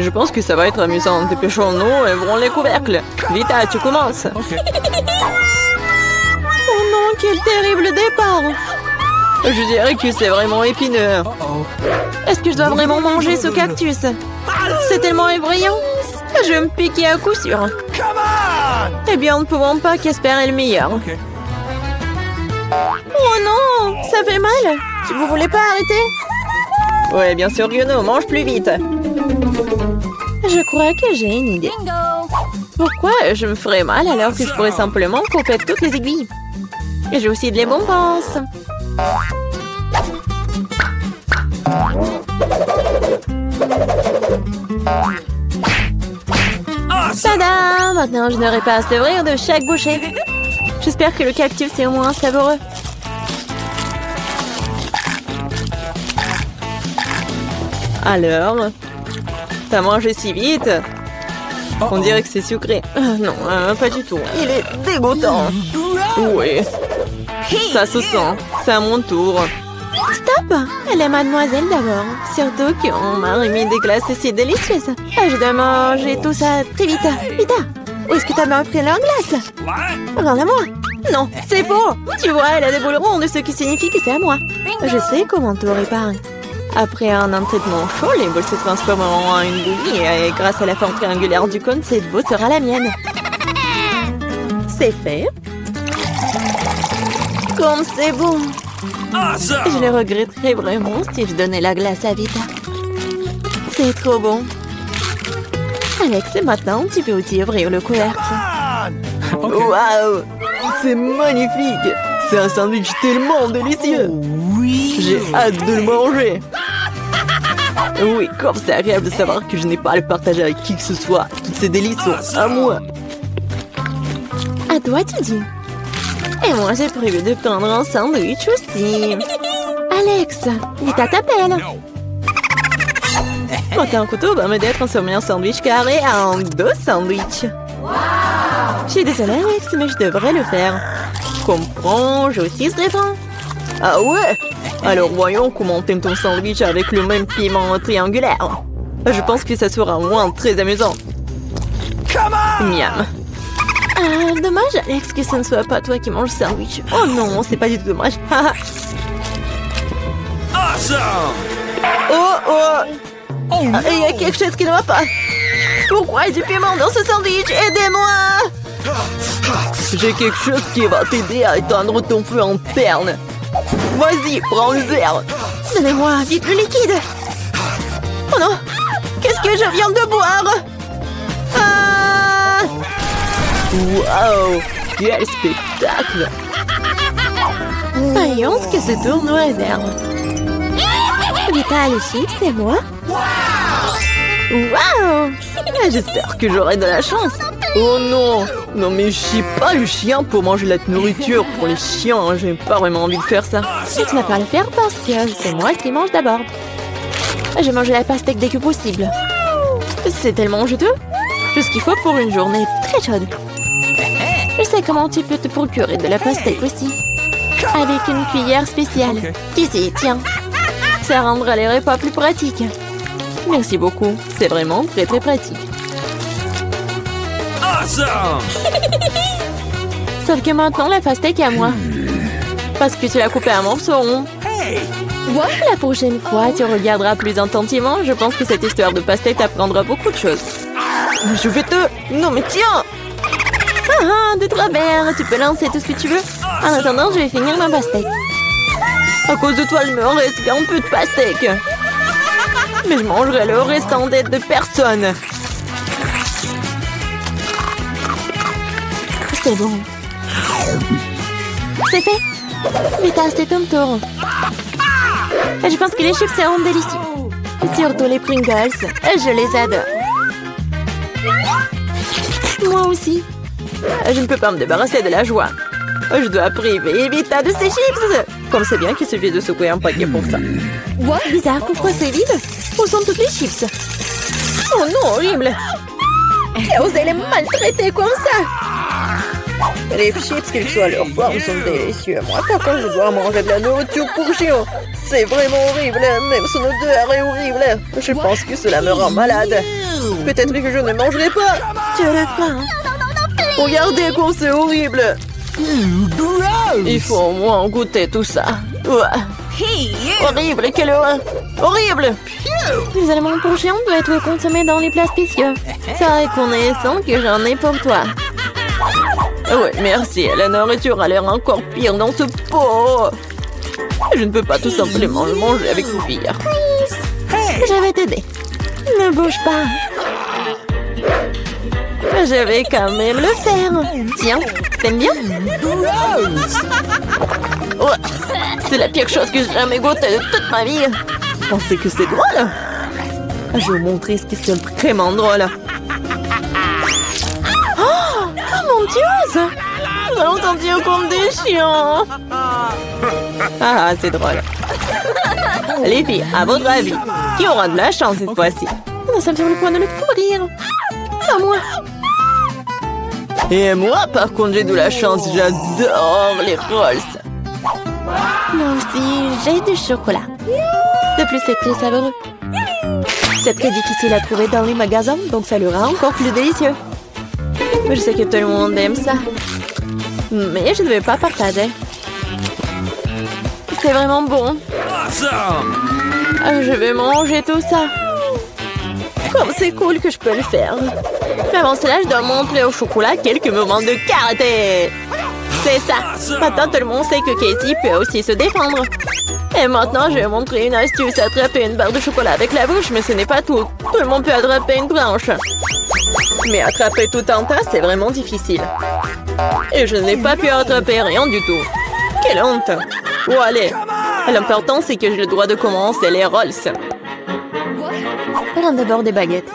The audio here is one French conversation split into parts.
Je pense que ça va être amusant. Dépêchons-nous et ouvrons les couvercles. Vita, tu commences. Okay. Oh non, quel terrible départ. Je dirais que c'est vraiment épineux. Est-ce que je dois vraiment manger ce cactus? C'est tellement effrayant. Je vais me piquer à coup sûr. Eh bien, nous ne pouvons pas qu'espérer le meilleur. Okay. Oh non, ça fait mal. Vous voulez pas arrêter? Ouais, bien sûr que non, mange plus vite. Je crois que j'ai une idée. Pourquoi je me ferais mal alors que je pourrais simplement couper toutes les aiguilles? Et j'ai aussi de les bonbons. Tada! Maintenant, je n'aurai pas à sevrir de chaque bouchée. J'espère que le cactus est au moins savoureux. Alors, t'as mangé si vite? On dirait que c'est sucré. Non, pas du tout. Il est dégoûtant. Oui. Ça se sent. C'est à mon tour. Stop! Elle est mademoiselle d'abord. Surtout qu'on m'a remis des glaces si délicieuses. Je dois manger tout ça très vite. Vita, où est-ce que t'as bien pris leur glace? Regarde-moi. Non, c'est faux. Tu vois, elle a des boules rondes, ce qui signifie que c'est à moi. Je sais comment tout réparer. Après un traitement chaud, les boules se transformeront en une bouillie et grâce à la forme triangulaire du cône, cette boule sera la mienne. C'est fait. Comme c'est bon. Je le regretterais vraiment si je donnais la glace à Vita. C'est trop bon. Alex, maintenant, tu peux aussi ouvrir le couvercle. Waouh! C'est magnifique! C'est un sandwich tellement délicieux! J'ai hâte de le manger! Oui, comme c'est agréable de savoir que je n'ai pas à le partager avec qui que ce soit. Toutes ces délices sont à moi. À toi, tu dis. Et moi, j'ai prévu de prendre un sandwich aussi. Alex, Vita t'appelle. Monter un couteau va m'aider à transformer un sandwich carré en 2 sandwichs. Je suis désolée, Alex, mais je devrais le faire. Comprends, j'ai aussi ce rêvant. Ah ouais? Alors voyons comment t'aimes ton sandwich avec le même piment triangulaire. Je pense que ça sera au moins très amusant. Miam. Dommage, Alex, que ce ne soit pas toi qui manges le sandwich. Oh non, c'est pas du tout dommage. Oh! Il y a quelque chose qui ne va pas. Pourquoi il y a du piment dans ce sandwich? Aidez-moi! J'ai quelque chose qui va t'aider à éteindre ton feu interne. Vas-y, prends le verre. Donnez-moi vite le liquide. Oh non! Qu'est-ce que je viens de boire? Ah! Wow! Quel spectacle! Voyons ce que ce tour nous réserve. Vita, les chips, c'est moi? Wow! J'espère que j'aurai de la chance. Oh non! Non mais je suis pas le chien pour manger la nourriture pour les chiens. J'ai pas vraiment envie de faire ça. Et tu n'as pas à le faire parce que c'est moi qui mange d'abord. Je vais manger la pastèque dès que possible. C'est tellement juteux. Tout ce qu'il faut pour une journée très chaude. Je sais comment tu peux te procurer de la pastèque aussi. Avec une cuillère spéciale. Ici, tiens. Ça rendra les repas plus pratiques. Merci beaucoup. C'est vraiment très très pratique. Sauf que maintenant, la pastèque est à moi. Parce que tu l'as coupée en morceaux ronds. La prochaine fois, tu regarderas plus attentivement. Je pense que cette histoire de pastèque t'apprendra beaucoup de choses. Je vais te... Non mais tiens! De travers, tu peux lancer tout ce que tu veux. En attendant, je vais finir ma pastèque. À cause de toi, il me reste qu'un peu de pastèque. Mais je mangerai le restant d'aide de personne. C'est bon. C'est fait. Vita, c'est ton tour. Je pense que les chips seront délicieux. Surtout les Pringles. Je les adore. Moi aussi. Je ne peux pas me débarrasser de la joie. Je dois priver Vita de ses chips. Comme c'est bien qu'il suffit de secouer un paquet pour ça. Bizarre, pourquoi c'est vide? Où sont toutes les chips? Oh non, horrible. Qui a osé les maltraiter comme ça? Les chips, qu'ils soient à leur forme, sont délicieux. Moi, par contre, je dois manger de la nourriture pour chien. C'est vraiment horrible. Même son odeur est horrible. Je pense que cela me rend malade. Peut-être que je ne mangerai pas. Tu as la faim. Regardez comme c'est horrible. Il faut au moins goûter tout ça. Horrible, quelle horreur. Horrible. Les aliments pour chiens doivent être consommés dans les plats spéciaux. C'est reconnaissant que j'en ai pour toi. Ouais, merci. La nourriture a l'air encore pire dans ce pot. Je ne peux pas tout simplement le manger avec cuillère. Je vais t'aider. Ne bouge pas. Je vais quand même le faire. Tiens, t'aimes bien? Ouais, c'est la pire chose que j'ai jamais goûtée de toute ma vie. Pensez que c'est drôle? Je vais vous montrer ce qui est vraiment drôle. Oh mon Dieu! Nous allons sentir comme des chiens. Ah, c'est drôle. Les filles, à votre avis, qui aura de la chance cette fois-ci? Nous sommes sur le point de le courir. À moi. Et moi, par contre, j'ai de la chance. J'adore les rolls. Moi aussi, j'ai du chocolat. De plus, c'est très savoureux. C'est très difficile à trouver dans les magasins, donc ça le rend encore plus délicieux. Je sais que tout le monde aime ça. Mais je ne vais pas partager. C'est vraiment bon. Je vais manger tout ça. Comme c'est cool que je peux le faire. Mais avant cela, je dois montrer au chocolat quelques moments de karaté. C'est ça. Maintenant, tout le monde sait que Casey peut aussi se défendre. Et maintenant, je vais montrer une astuce. Attraper une barre de chocolat avec la bouche, mais ce n'est pas tout. Tout le monde peut attraper une branche. Mais attraper tout un tas, c'est vraiment difficile. Et je n'ai pas pu attraper rien du tout. Quelle honte. Oh, allez. L'important, c'est que j'ai le droit de commencer les rolls. Prends d'abord des baguettes.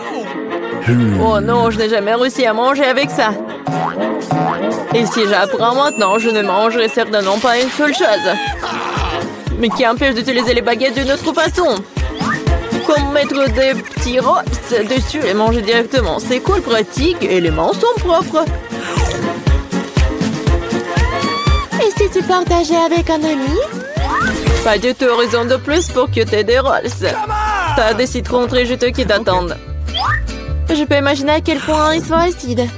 Oh non, je n'ai jamais réussi à manger avec ça. Et si j'apprends maintenant, je ne mangerai certainement pas une seule chose. Mais qui empêche d'utiliser les baguettes d'une autre façon? Comme mettre des petits rolls dessus et manger directement. C'est cool, pratique et les mains sont propres. Et si tu partageais avec un ami? Pas du tout raison de plus pour que tu aies des rolls. T'as des citrons très juteux qui t'attendent. Je peux imaginer à quel point ils sont acides.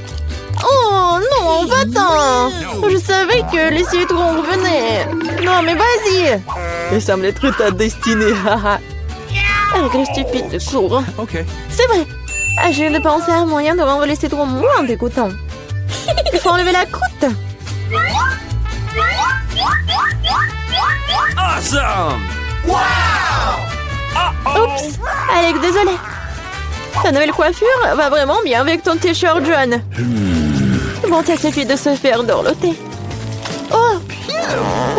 Oh non, va-t'en! Je savais que les citrons revenaient. Non, mais vas-y! Il semble être ta destinée. Avec le stupide cours. C'est vrai. Je viens de penser à un moyen de rendre les citrons moins dégoûtants. Il faut enlever la croûte. Awesome! Wow! Oups! Alex, désolé. Ta nouvelle coiffure va vraiment bien avec ton t-shirt jaune. Bon, ça suffit de se faire dorloter. Oh!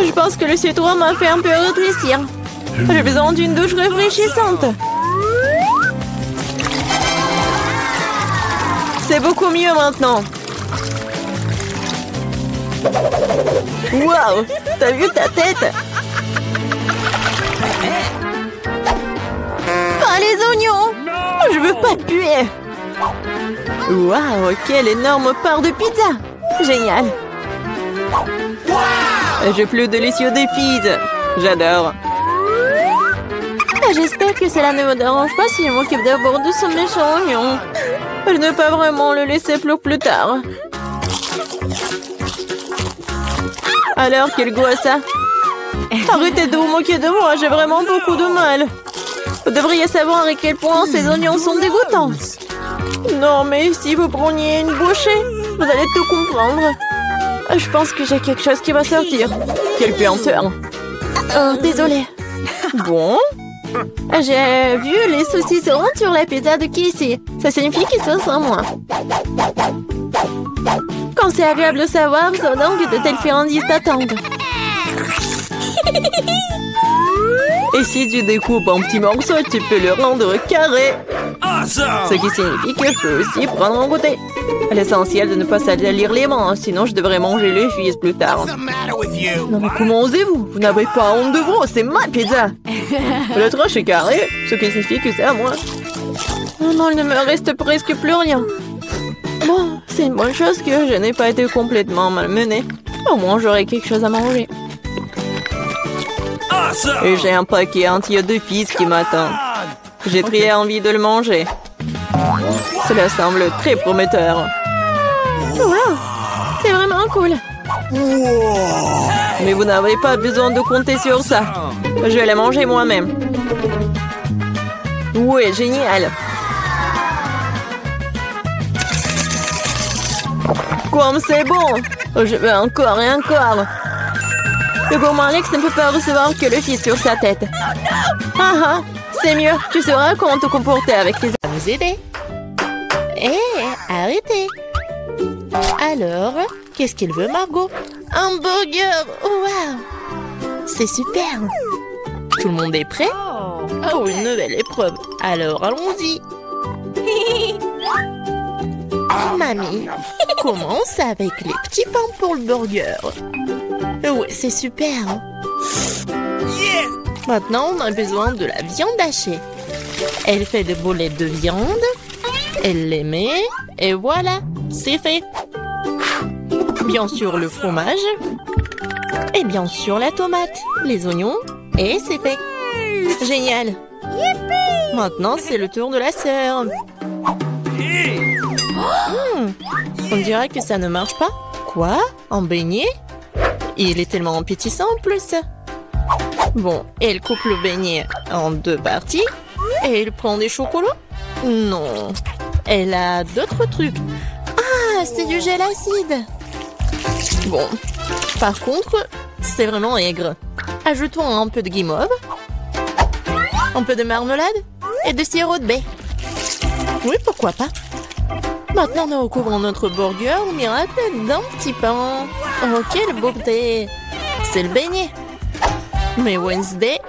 Je pense que le citron m'a fait un peu rétrécir. J'ai besoin d'une douche rafraîchissante. C'est beaucoup mieux maintenant. Waouh! T'as vu ta tête? Pas les oignons! Je veux pas puer. Waouh! Quelle énorme part de pizza! Génial! J'ai plus délicieux des pizzas. J'adore. J'espère que cela ne me dérange pas si je m'occupe d'abord de ce méchant oignon. Je ne peux pas vraiment le laisser plus tard. Alors, quel goût a ça? Arrêtez de vous moquer de moi, j'ai vraiment beaucoup de mal. Vous devriez savoir à quel point ces oignons sont dégoûtants. Non, mais si vous preniez une bouchée, vous allez tout comprendre. Je pense que j'ai quelque chose qui va sortir. Quelle puanteur. Oh, désolée. Bon. J'ai vu les saucisses rondes sur la pizza de Casey. Ça signifie qu'ils sont sans moi. Quand c'est agréable de savoir, c'est donc que de telles friandises t'attendent. Et si tu découpes en petits morceaux, tu peux le rendre carré. Ce qui signifie que je peux aussi prendre un goûter. L'essentiel de ne pas salir les mains, sinon je devrais manger les fils plus tard. Non mais comment osez-vous? Vous n'avez pas honte de vous, c'est ma pizza. Le tranche est carré, ce qui signifie que c'est à moi. Oh non, il ne me reste presque plus rien. Bon, c'est une bonne chose que je n'ai pas été complètement malmenée. Au moins, j'aurai quelque chose à manger. Et j'ai un paquet entier de fils qui m'attend. J'ai très envie de le manger. Cela semble très prometteur. Wow, c'est vraiment cool. Mais vous n'avez pas besoin de compter sur ça. Je vais les manger moi-même. Ouais, génial. Comme c'est bon. Je veux encore et encore. Le gourmand Alex ne peut pas recevoir que le fils sur sa tête. Ah ah, c'est mieux. Tu sauras comment te comporter avec les... Nous aider. Hé, arrêtez. Alors, qu'est-ce qu'il veut, Margot? Un burger. Waouh. C'est super. Tout le monde est prêt? Oh, une nouvelle épreuve. Alors, allons-y. Mamie, commence avec les petits pains pour le burger. Oui, c'est super. Maintenant, on a besoin de la viande hachée. Elle fait des boulettes de viande. Elle les met. Et voilà, c'est fait. Bien sûr, le fromage. Et bien sûr, la tomate, les oignons. Et c'est fait. Génial. Maintenant, c'est le tour de la sœur. On dirait que ça ne marche pas. Quoi? Un beignet? Il est tellement appétissant en plus. Bon, elle coupe le beignet en 2 parties. Et elle prend des chocolats? Non. Elle a d'autres trucs. Ah, c'est du gel acide. Bon, par contre, c'est vraiment aigre. Ajoutons un peu de guimauve. Un peu de marmelade. Et de sirop de baie. Oui, pourquoi pas. Maintenant, nous recouvrons notre burger au miracle d'un petit pain. Oh, quelle beauté! C'est le beignet. Mais Wednesday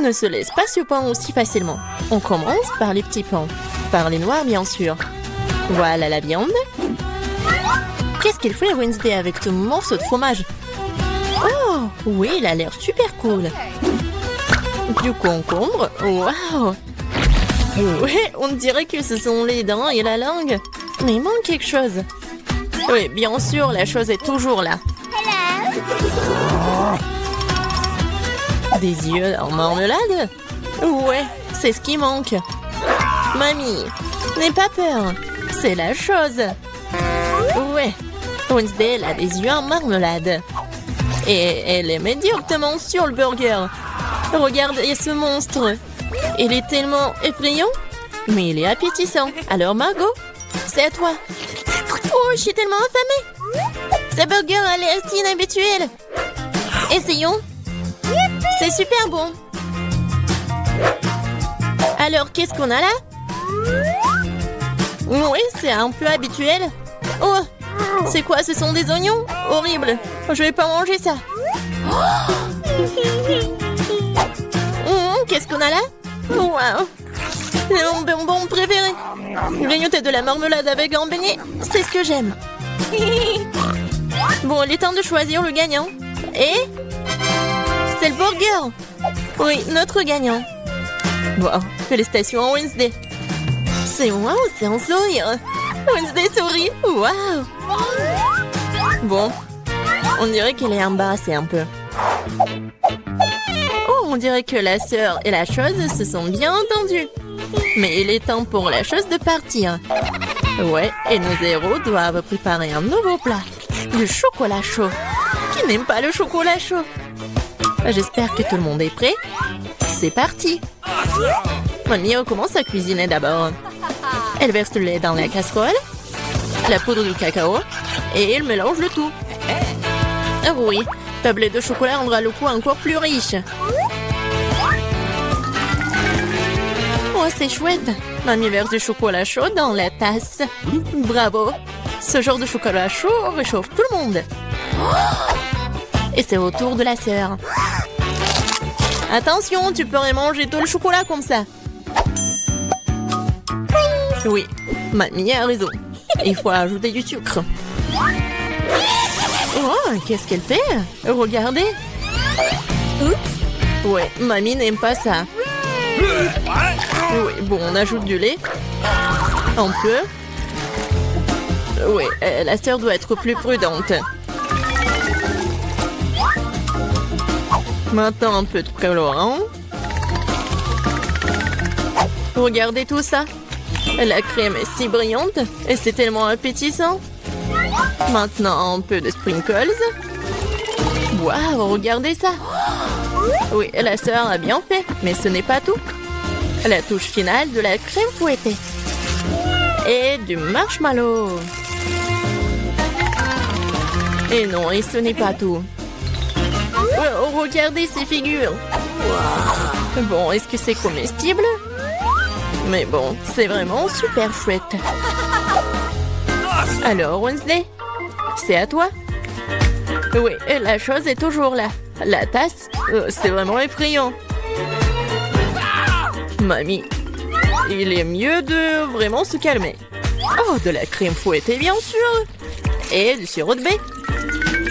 ne se laisse pas surprendre aussi facilement. On commence par les petits pains. Par les noirs, bien sûr. Voilà la viande. Qu'est-ce qu'il fait, Wednesday, avec ce morceau de fromage? Oh, oui, il a l'air super cool. Du concombre. Waouh! Oui, on dirait que ce sont les dents et la langue. Mais il manque quelque chose. Oui, bien sûr, la chose est toujours là. Des yeux en marmelade? Ouais, c'est ce qui manque. Mamie, n'aie pas peur. C'est la chose. Ouais, Wednesday, elle a des yeux en marmelade. Et elle les met directement sur le burger. Regardez ce monstre. Il est tellement effrayant, mais il est appétissant. Alors Margot, c'est à toi. Oh, je suis tellement affamée. Ce burger a l'air si inhabituel. Essayons. C'est super bon. Alors, qu'est-ce qu'on a là? Oui, c'est un peu habituel. Oh, c'est quoi? Ce sont des oignons? Horrible. Je vais pas manger ça. Qu'est-ce qu'on a là? Wow. Mon bonbon préféré. Grignoter de la marmelade avec un beignet, c'est ce que j'aime. Bon, il est temps de choisir le gagnant. Et c'est le burger. Oui, notre gagnant. Wow, félicitations à Wednesday. C'est wow, c'est un sourire. Wednesday sourit. Wow. Bon, on dirait qu'elle est embarrassée un peu. Oh, on dirait que la sœur et la chose se sont bien entendues. Mais il est temps pour la chose de partir. Ouais, et nos héros doivent préparer un nouveau plat. Du chocolat chaud. Qui n'aime pas le chocolat chaud? J'espère que tout le monde est prêt. C'est parti. Mamie commence à cuisiner d'abord. Elle verse le lait dans la casserole, la poudre de cacao, et elle mélange le tout. Ah oui, tablette de chocolat rendra le goût encore plus riche. Oh, c'est chouette. Mamie verse du chocolat chaud dans la tasse. Bravo. Ce genre de chocolat chaud réchauffe tout le monde. Et c'est au tour de la sœur. Attention, tu pourrais manger tout le chocolat comme ça. Oui, mamie a raison. Il faut ajouter du sucre. Oh, qu'est-ce qu'elle fait? Regardez. Ouais, mamie n'aime pas ça. Oui, bon, on ajoute du lait. Un peu. Oui, la sœur doit être plus prudente. Maintenant, un peu de colorant. Regardez tout ça. La crème est si brillante et c'est tellement appétissant. Maintenant, un peu de sprinkles. Waouh, regardez ça. Oui, la sœur a bien fait, mais ce n'est pas tout. La touche finale de la crème fouettée. Et du marshmallow. Et non, et ce n'est pas tout. Oh, regardez ces figures. Bon, est-ce que c'est comestible? Mais bon, c'est vraiment super chouette. Alors, Wednesday, c'est à toi. Oui, la chose est toujours là. La tasse, c'est vraiment effrayant. Mamie, il est mieux de vraiment se calmer. Oh, de la crème fouettée, bien sûr. Et du sirop de baie.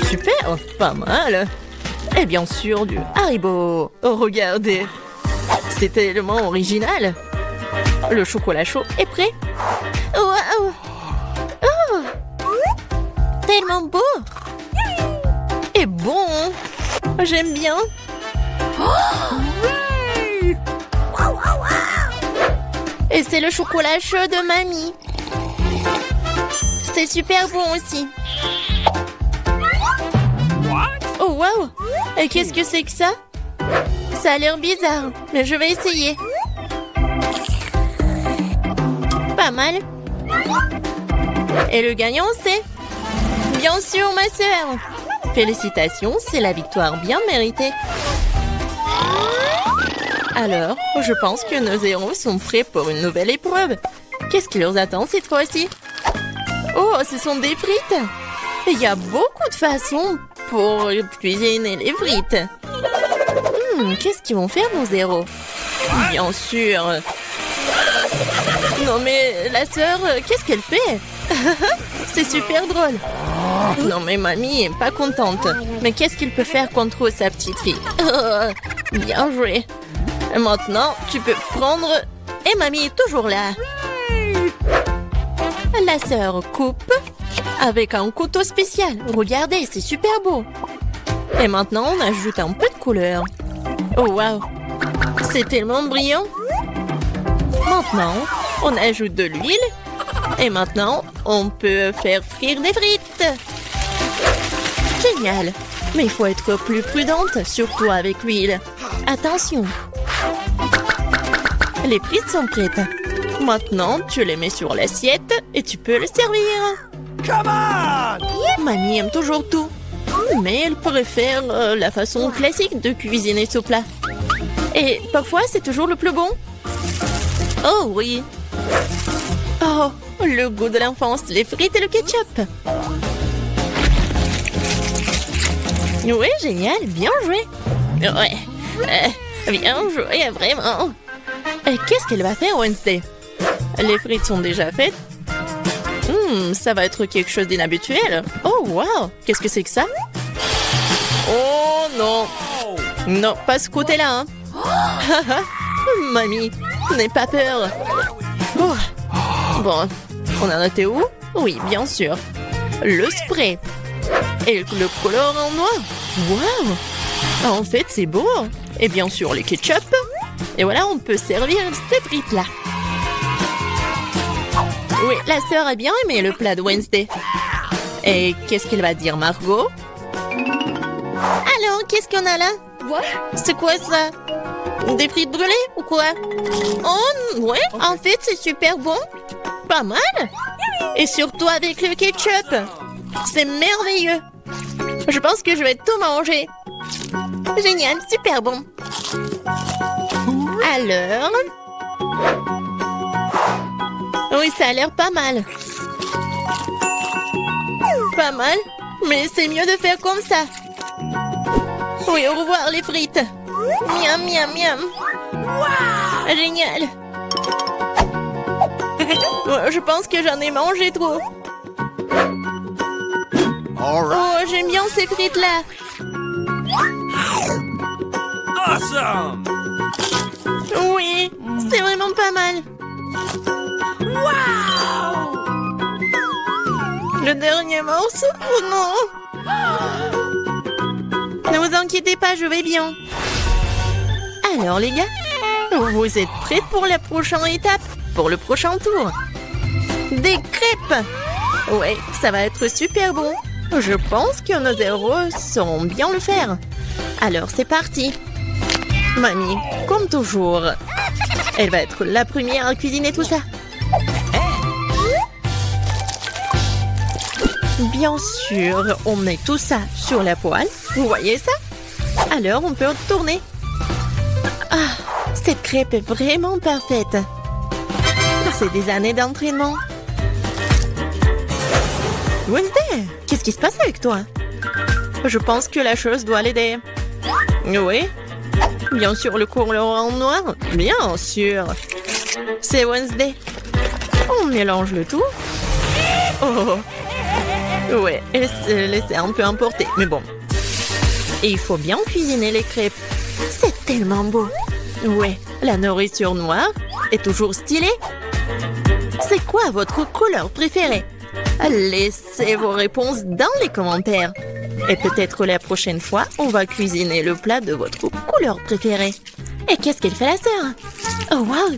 Super, pas mal. Et bien sûr, du Haribo. Oh, regardez. C'est tellement original. Le chocolat chaud est prêt. Waouh! Oh! Tellement beau! Et bon. J'aime bien. Et c'est le chocolat chaud de mamie. C'est super bon aussi. Oh, wow. Et qu'est-ce que c'est que ça? Ça a l'air bizarre, mais je vais essayer. Pas mal. Et le gagnant, c'est... Bien sûr, ma sœur. Félicitations, c'est la victoire bien méritée. Alors, je pense que nos héros sont prêts pour une nouvelle épreuve. Qu'est-ce qui leur attend cette fois-ci? Oh, ce sont des frites. Il y a beaucoup de façons pour cuisiner les frites. Qu'est-ce qu'ils vont faire, nos héros? Bien sûr. Non mais, la sœur, qu'est-ce qu'elle fait? C'est super drôle. Non mais mamie est pas contente. Mais qu'est-ce qu'il peut faire contre sa petite fille? Bien joué. Maintenant, tu peux prendre... Et mamie est toujours là. La sœur coupe avec un couteau spécial. Regardez, c'est super beau. Et maintenant, on ajoute un peu de couleur. Oh, waouh. C'est tellement brillant. Maintenant, on ajoute de l'huile. Et maintenant, on peut faire frire des frites. Génial. Mais il faut être plus prudente, surtout avec l'huile. Attention. Les frites sont prêtes. Maintenant, tu les mets sur l'assiette et tu peux le servir. Come on! Mamie aime toujours tout. Mais elle préfère la façon classique de cuisiner ce plat. Et parfois, c'est toujours le plus bon. Oh oui. Oh, le goût de l'enfance, les frites et le ketchup. Oui, génial, bien joué. Ouais, bien joué, vraiment. Qu'est-ce qu'elle va faire, Wednesday? Les frites sont déjà faites. Ça va être quelque chose d'inhabituel. Oh, wow, qu'est-ce que c'est que ça? Oh non. Non, pas ce côté-là. Hein. Mamie, n'aie pas peur. Oh. Bon, on a noté où? Oui, bien sûr. Le spray. Et le colorant noir. Waouh! En fait, c'est beau. Et bien sûr, les ketchup. Et voilà, on peut servir ces frites-là. Oui, la sœur a bien aimé le plat de Wednesday. Et qu'est-ce qu'elle va dire, Margot? Alors, qu'est-ce qu'on a là? C'est quoi ça? Des frites brûlées ou quoi? Oh, ouais, en fait, c'est super bon. Pas mal. Et surtout avec le ketchup. C'est merveilleux. Je pense que je vais tout manger. Génial, super bon. Alors... Oui, ça a l'air pas mal. Pas mal, mais c'est mieux de faire comme ça. Oui, au revoir les frites. Miam, miam, miam. Wow. Génial. Je pense que j'en ai mangé trop. Oh, j'aime bien ces frites-là. Awesome! Oui, c'est vraiment pas mal. Wow! Le dernier morceau. Oh non. Ne vous inquiétez pas, je vais bien. Alors les gars, vous êtes prêts pour la prochaine étape? Pour le prochain tour? Des crêpes! Ouais, ça va être super bon. Je pense que nos héros sauront bien le faire. Alors c'est parti. Mamie, comme toujours, elle va être la première à cuisiner tout ça. Bien sûr, on met tout ça sur la poêle. Vous voyez ça? Alors on peut tourner. Ah, cette crêpe est vraiment parfaite. C'est des années d'entraînement. Wednesday, qu'est-ce qui se passe avec toi? Je pense que la chose doit l'aider. Oui. Bien sûr, le couleur en noir. Bien sûr. C'est Wednesday. On mélange le tout. Oh. Ouais, elle s'est laissée un peu emporter. Mais bon. Et il faut bien cuisiner les crêpes. C'est tellement beau. Ouais, la nourriture noire est toujours stylée. C'est quoi votre couleur préférée? Laissez vos réponses dans les commentaires. Et peut-être la prochaine fois, on va cuisiner le plat de votre couleur préférée. Et qu'est-ce qu'elle fait la sœur? Oh wow!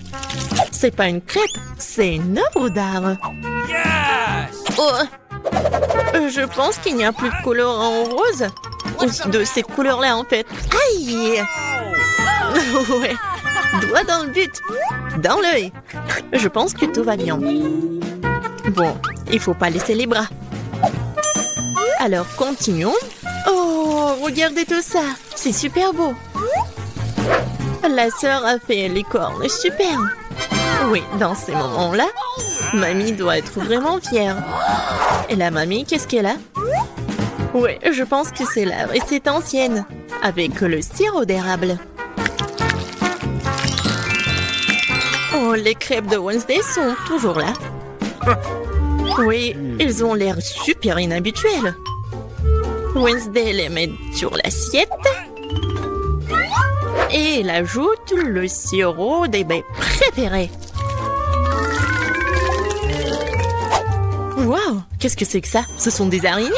C'est pas une crêpe, c'est une œuvre d'art. Yes! Oh! Je pense qu'il n'y a plus de couleur en rose. Ou de cette couleur-là en fait. Aïe! Ouais. Doigt dans le but. Dans l'œil. Je pense que tout va bien. Bon, il faut pas laisser les bras. Alors, continuons. Oh, regardez tout ça. C'est super beau. La sœur a fait les cornes. Super. Oui, dans ces moments-là, mamie doit être vraiment fière. Et la mamie, qu'est-ce qu'elle a? Oui, je pense que c'est la recette ancienne. Avec le sirop d'érable. Oh, les crêpes de Wednesday sont toujours là. Oui, ils ont l'air super inhabituels. Wednesday les met sur l'assiette. Et elle ajoute le sirop des baies préférés. Waouh, qu'est-ce que c'est que ça? Ce sont des araignées?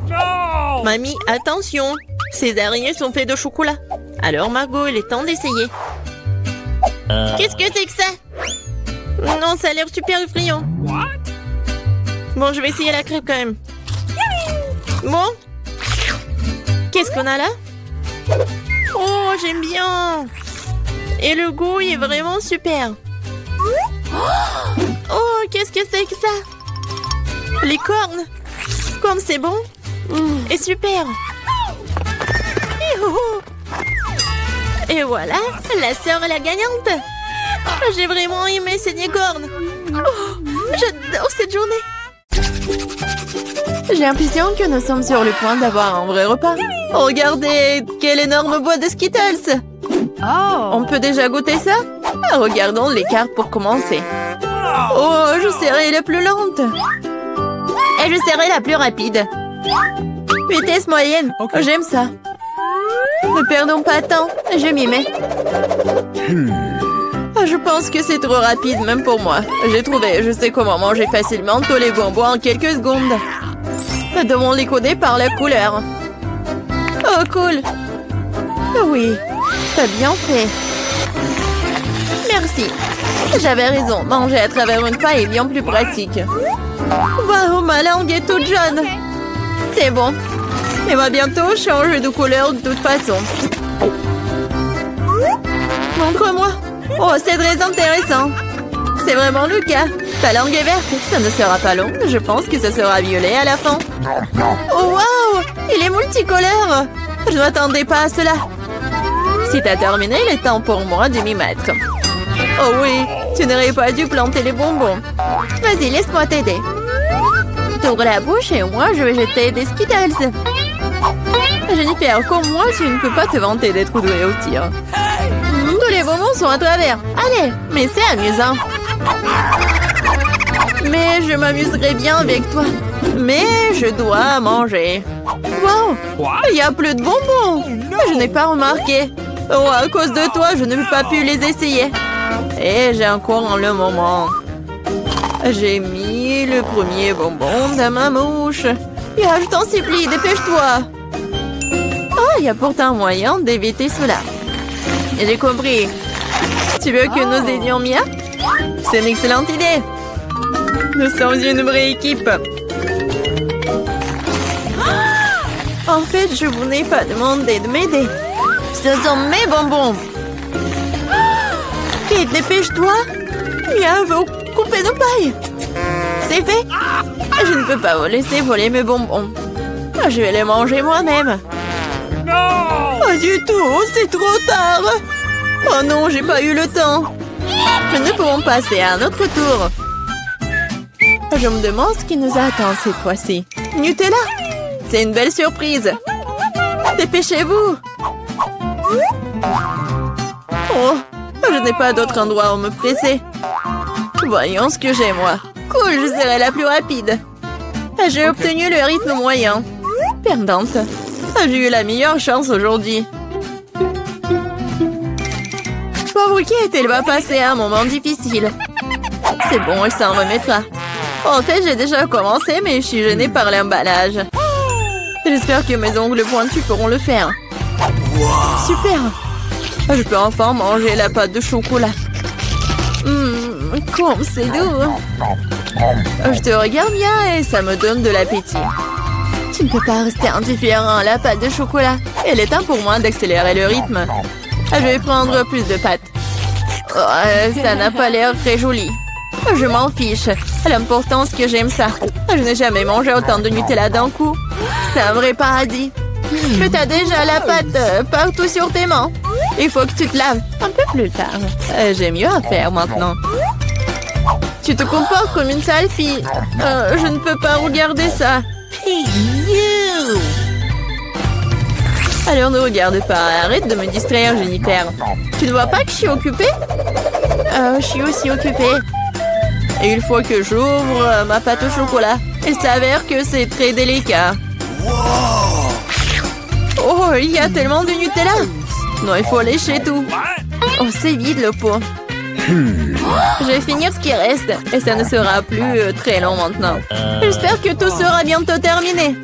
No! Mamie, attention! Ces araignées sont faites de chocolat. Alors Margot, il est temps d'essayer. Qu'est-ce que c'est que ça? Non, ça a l'air super effrayant. What? Bon, je vais essayer la crêpe quand même. Bon. Qu'est-ce qu'on a là? Oh, j'aime bien. Et le goût est vraiment super. Oh, qu'est-ce que c'est que ça? Les cornes. Comme c'est bon. Et super. Et voilà, la sœur est la gagnante. J'ai vraiment aimé ces cornes. Oh, j'adore cette journée. J'ai l'impression que nous sommes sur le point d'avoir un vrai repas. Regardez, quelle énorme boîte de Skittles. On peut déjà goûter ça? Regardons les cartes pour commencer. Oh, je serai la plus lente. Et je serai la plus rapide. Vitesse moyenne. J'aime ça. Ne perdons pas de temps. Je m'y mets. Je pense que c'est trop rapide, même pour moi. J'ai trouvé, je sais comment manger facilement tous les bonbons en quelques secondes. Nous devons les coder par la couleur. Oh, cool. Oui, t'as bien fait. Merci. J'avais raison, manger à travers une paille est bien plus pratique. Waouh, ma langue est toute jaune. C'est bon. Elle va bientôt changer de couleur de toute façon. Montre-moi. Oh, c'est très intéressant. C'est vraiment le cas. Ta langue est verte. Ça ne sera pas long. Je pense que ça sera violet à la fin. Oh, waouh! Il est multicolore. Je ne m'attendais pas à cela. Si t'as terminé, il est temps pour moi de m'y mettre. Oh oui, tu n'aurais pas dû planter les bonbons. Vas-y, laisse-moi t'aider. T'ouvres la bouche et moi, je vais jeter des Skittles. Jennifer, comme moi, tu ne peux pas te vanter d'être douée au tir. Tous les bonbons sont à travers. Allez, mais c'est amusant. Mais je m'amuserai bien avec toi. Mais je dois manger. Wow, il n'y a plus de bonbons. Je n'ai pas remarqué. Oh, à cause de toi, je ne peux pas pu les essayer. Et j'ai encore le moment. J'ai mis le premier bonbon dans ma mouche. Mia, je t'en supplie, dépêche-toi. Oh, il y a pourtant moyen d'éviter cela. J'ai compris. Tu veux que nous aidions Mia? C'est une excellente idée. Nous sommes une vraie équipe. En fait, je vous n'ai pas demandé de m'aider. Ce sont mes bonbons. Kate, dépêche-toi. Mia veut couper nos pailles. C'est fait. Je ne peux pas vous laisser voler mes bonbons. Je vais les manger moi-même. No! Pas du tout, c'est trop tard. Oh non, j'ai pas eu le temps. Nous pouvons passer à un autre tour. Je me demande ce qui nous attend cette fois-ci. Nutella? C'est une belle surprise. Dépêchez-vous. Oh, je n'ai pas d'autre endroit où me presser. Voyons ce que j'ai, moi. Cool, je serai la plus rapide. J'ai obtenu le rythme moyen. Perdante. J'ai eu la meilleure chance aujourd'hui. Pauvre Kate, elle va passer un moment difficile. C'est bon, elle s'en remettra. En fait, j'ai déjà commencé, mais je suis gênée par l'emballage. J'espère que mes ongles pointus pourront le faire. Super! Je peux enfin manger la pâte de chocolat. Comme c'est doux! Je te regarde bien et ça me donne de l'appétit. Tu ne peux pas rester indifférent à la pâte de chocolat. Elle est temps pour moi d'accélérer le rythme. Je vais prendre plus de pâtes. Oh, ça n'a pas l'air très joli. Je m'en fiche. L'important, c'est que j'aime ça. Je n'ai jamais mangé autant de Nutella d'un coup. C'est un vrai paradis. Mais t'as déjà la pâte partout sur tes mains. Il faut que tu te laves un peu plus tard. J'ai mieux à faire maintenant. Tu te comportes comme une sale fille. Je ne peux pas regarder ça. Hey, you! Alors ne regarde pas. Arrête de me distraire, Jennifer. Tu ne vois pas que je suis occupée? Je suis aussi occupée. Et il faut que j'ouvre ma pâte au chocolat. Il s'avère que c'est très délicat. Oh, il y a tellement de Nutella. Non, il faut lécher tout. Oh, c'est vide le pot. Je vais finir ce qui reste. Et ça ne sera plus très long maintenant. J'espère que tout sera bientôt terminé.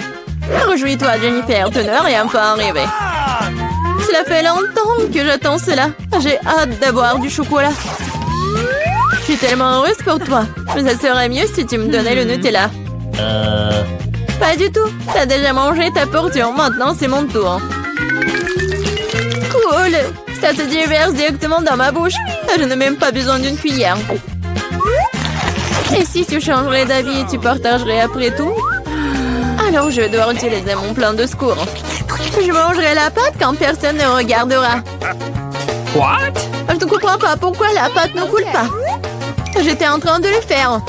Réjouis-toi, Jennifer. Tu n'as rien pas arrivé. Cela fait longtemps que j'attends cela. J'ai hâte d'avoir du chocolat. Je suis tellement heureuse pour toi. Mais ça serait mieux si tu me donnais le Nutella. Pas du tout. T'as déjà mangé ta portion. Maintenant, c'est mon tour. Cool. Ça se déverse directement dans ma bouche. Je n'ai même pas besoin d'une cuillère. Et si tu changerais d'avis et tu partagerais après tout? Alors, je vais devoir utiliser mon plan de secours. Je mangerai la pâte quand personne ne regardera. What? Je ne comprends pas pourquoi la pâte ne coule pas. J'étais en train de le faire.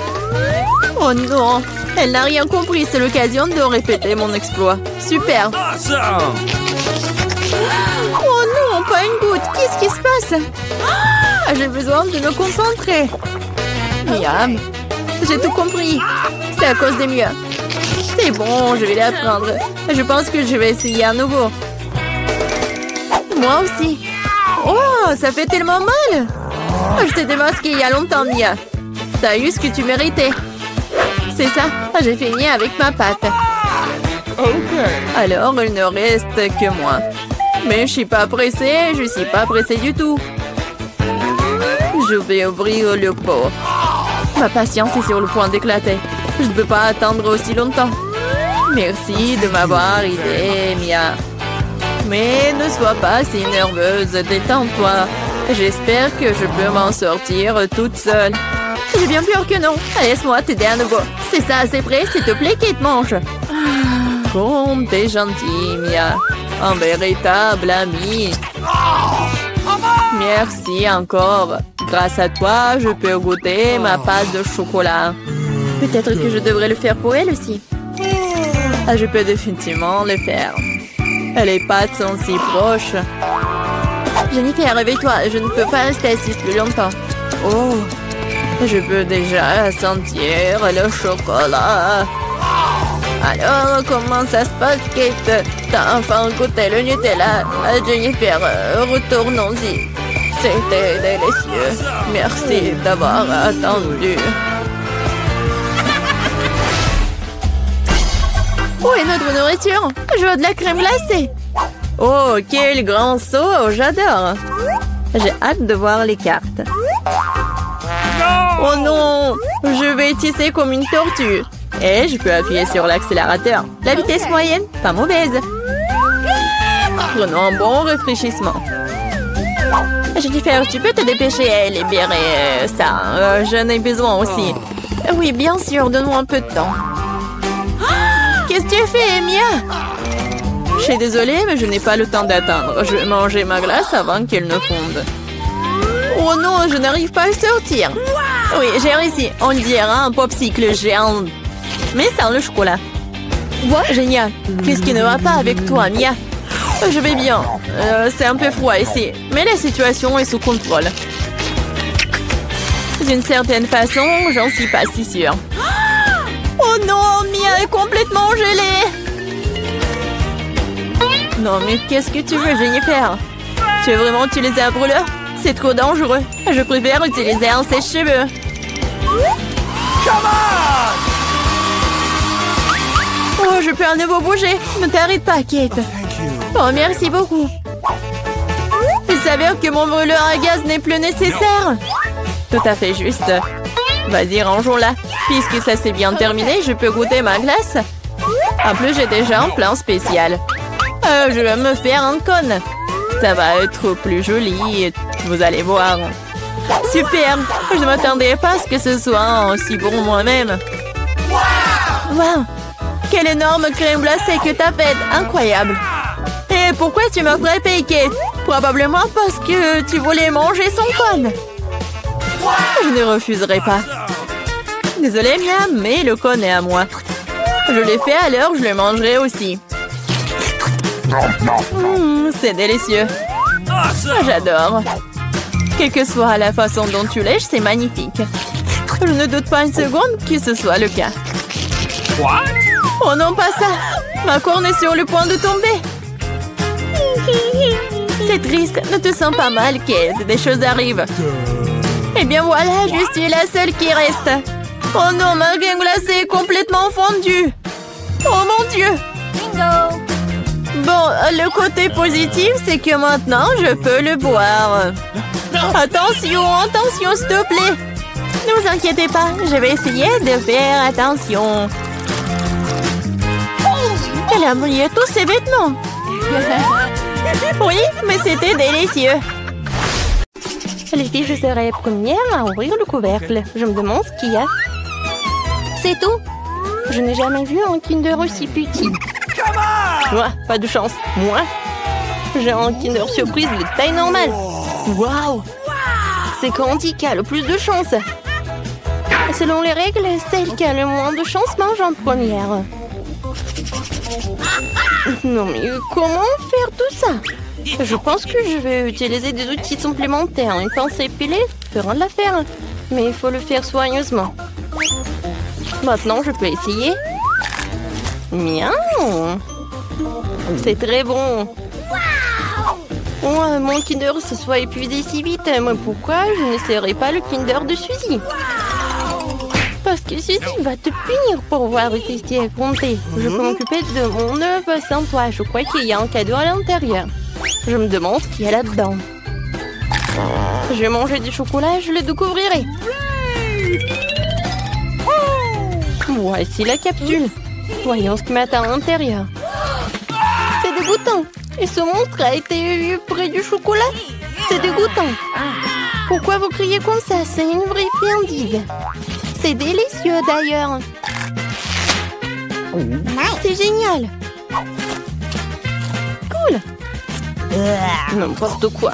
Oh non, elle n'a rien compris. C'est l'occasion de répéter mon exploit. Super. Awesome! Oh non, pas une goutte. Qu'est-ce qui se passe? J'ai besoin de me concentrer. Miam. J'ai tout compris. C'est à cause des miens. C'est bon, je vais l'apprendre. Je pense que je vais essayer à nouveau. Moi aussi. Oh, ça fait tellement mal. Je t'ai démasqué il y a longtemps, Mia. T'as eu ce que tu méritais. C'est ça, j'ai fini avec ma pâte. Alors, il ne reste que moi. Mais je suis pas pressée, je suis pas pressée du tout. Je vais ouvrir le pot. Ma patience est sur le point d'éclater. Je ne peux pas attendre aussi longtemps. Merci de m'avoir aidé, Mia. Mais ne sois pas si nerveuse, détends-toi. J'espère que je peux m'en sortir toute seule. J'ai bien peur que non. Laisse-moi t'aider à nouveau. C'est ça, c'est prêt, s'il te plaît, Kate, mange. Comme t'es gentille, Mia. Un véritable ami. Merci encore. Grâce à toi, je peux goûter ma pâte de chocolat. Peut-être que je devrais le faire pour elle aussi. Je peux définitivement le faire. Les pâtes sont si proches. Jennifer, réveille-toi. Je ne peux pas rester assise plus longtemps. Oh, je peux déjà sentir le chocolat. Alors, comment ça se passe, Kate? T'as enfin goûté le Nutella. Jennifer, retournons-y. C'était délicieux. Merci d'avoir attendu. nourriture. Je veux de la crème glacée. Oh, quel grand saut! J'adore! J'ai hâte de voir les cartes. No! Oh non! Je vais tisser comme une tortue. Et je peux appuyer sur l'accélérateur. La vitesse moyenne, pas mauvaise. Prenons un bon rafraîchissement. Jennifer, tu peux te dépêcher à libérer ça. J'en ai besoin aussi. Oui, bien sûr, donne-moi un peu de temps. Qu'est-ce que tu fais, Mia? Je suis désolée, mais je n'ai pas le temps d'attendre. Je vais manger ma glace avant qu'elle ne fonde. Oh non, je n'arrive pas à sortir. Oui, j'ai réussi. On dirait un popsicle géant. Mais sans le chocolat. Génial. Qu'est-ce qui ne va pas avec toi, Mia? Je vais bien. C'est un peu froid ici. Mais la situation est sous contrôle. D'une certaine façon, j'en suis pas si sûre. Oh non, Mia est complètement gelée. Non, mais qu'est-ce que tu veux, Jennifer? Tu veux vraiment utiliser un brûleur? C'est trop dangereux. Je préfère utiliser un sèche-cheveux. Oh, je peux à nouveau bouger. Ne t'arrête pas, Kate. Oh, merci beaucoup. Il s'avère que mon brûleur à gaz n'est plus nécessaire. Tout à fait juste. Vas-y, rangeons-la. Puisque ça s'est bien terminé, je peux goûter ma glace. En plus, j'ai déjà un plan spécial. Je vais me faire un cône. Ça va être plus joli, vous allez voir. Super! Je ne m'attendais pas à ce que ce soit aussi bon moi-même. Wow! Quelle énorme crème glacée que t'as faite! Incroyable! Et pourquoi tu m'as frappé, Kate? Probablement parce que tu voulais manger son cône. Je ne refuserai pas. Désolée, Mia, mais le cône est à moi. Je l'ai fait à l'heure, je le mangerai aussi. C'est délicieux. J'adore. Quelle que soit la façon dont tu lèches, c'est magnifique. Je ne doute pas une seconde que ce soit le cas. What? Oh non, pas ça! Ma corne est sur le point de tomber. C'est triste. Ne te sens pas mal, Kate. Des choses arrivent. Eh bien voilà, je suis la seule qui reste. Oh non, ma crème glacée est complètement fondue. Oh mon Dieu! Bingo! Bon, le côté positif, c'est que maintenant, je peux le boire. Attention, attention, s'il te plaît. Ne vous inquiétez pas, je vais essayer de faire attention. Elle a mouillé tous ses vêtements. Oui, mais c'était délicieux. Les filles, je serai première à ouvrir le couvercle. Je me demande ce qu'il y a. C'est tout. Je n'ai jamais vu un Kinder aussi petit. Moi, pas de chance. Moi, j'ai un Kinder Surprise de taille normale. Waouh! C'est Candy qui a le plus de chance. Selon les règles, celle qui a le moins de chance mange en première. Non mais comment faire tout ça? Je pense que je vais utiliser des outils supplémentaires. Une pince à épiler fera l'affaire. Mais il faut le faire soigneusement. Maintenant, je peux essayer. Miaou! C'est très bon. Oh, mon Kinder se soit épuisé si vite. Mais pourquoi je n'essaierai pas le Kinder de Suzy? Parce que Suzy va te punir pour avoir testé à compter. Je peux m'occuper de mon œuf sans toi. Je crois qu'il y a un cadeau à l'intérieur. Je me demande ce qu'il y a là-dedans. Je vais manger du chocolat et je le découvrirai. Voici la capsule. Voyons ce qui m'attend à l'intérieur. C'est dégoûtant. Et ce monstre a été près du chocolat. C'est dégoûtant. Pourquoi vous criez comme ça? C'est une vraie friandise. C'est délicieux d'ailleurs. C'est génial. Cool. N'importe quoi.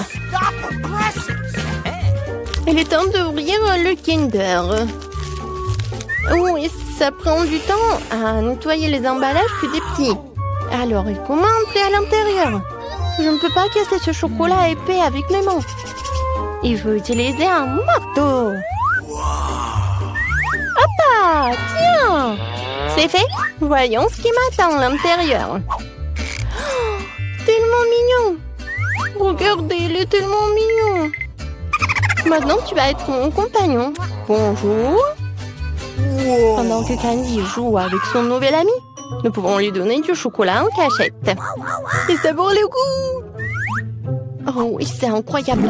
Il est temps d'ouvrir le Kinder. Oui, ça prend du temps à nettoyer les emballages que des petits. Alors, comment entrer à l'intérieur? Je ne peux pas casser ce chocolat épais avec mes mains. Il faut utiliser un marteau. Hop! Tiens! C'est fait. Voyons ce qui m'attend à l'intérieur. Oh, tellement mignon! Regardez, il est tellement mignon. Maintenant, tu vas être mon compagnon. Bonjour. Pendant que Candy joue avec son nouvel ami, Nous pouvons lui donner du chocolat en cachette. Et ça vaut le coup. Oh oui, c'est incroyable.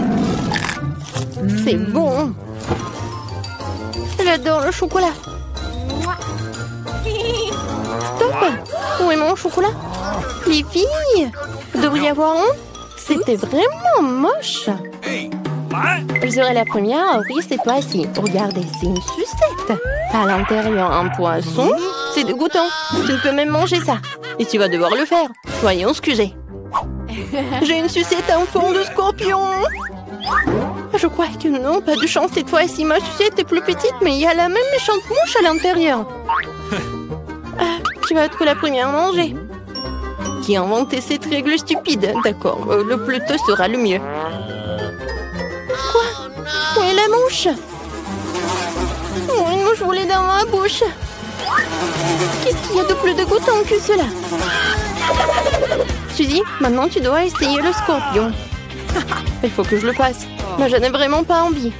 C'est bon. J'adore le chocolat. Stop. Où est mon chocolat? Les filles, vous devriez avoir honte. C'était vraiment moche. Je serai la première à ouvrir cette fois-ci. Regardez, c'est une sucette. À l'intérieur, un poisson. C'est dégoûtant. Tu ne peux même manger ça. Et tu vas devoir le faire. Soyons excusés. J'ai une sucette en fond de scorpion. Je crois que non, pas de chance cette fois-ci. Ma sucette est plus petite, mais il y a la même méchante mouche à l'intérieur. Tu vas être la première à manger. Qui a inventé cette règle stupide? D'accord, le plus tôt sera le mieux. Quoi? Où est la mouche? Oh, une mouche volée dans ma bouche. Qu'est-ce qu'il y a de plus dégoûtant que cela? Suzy, maintenant tu dois essayer le scorpion. Il faut que je le fasse. Mais je n'ai vraiment pas envie.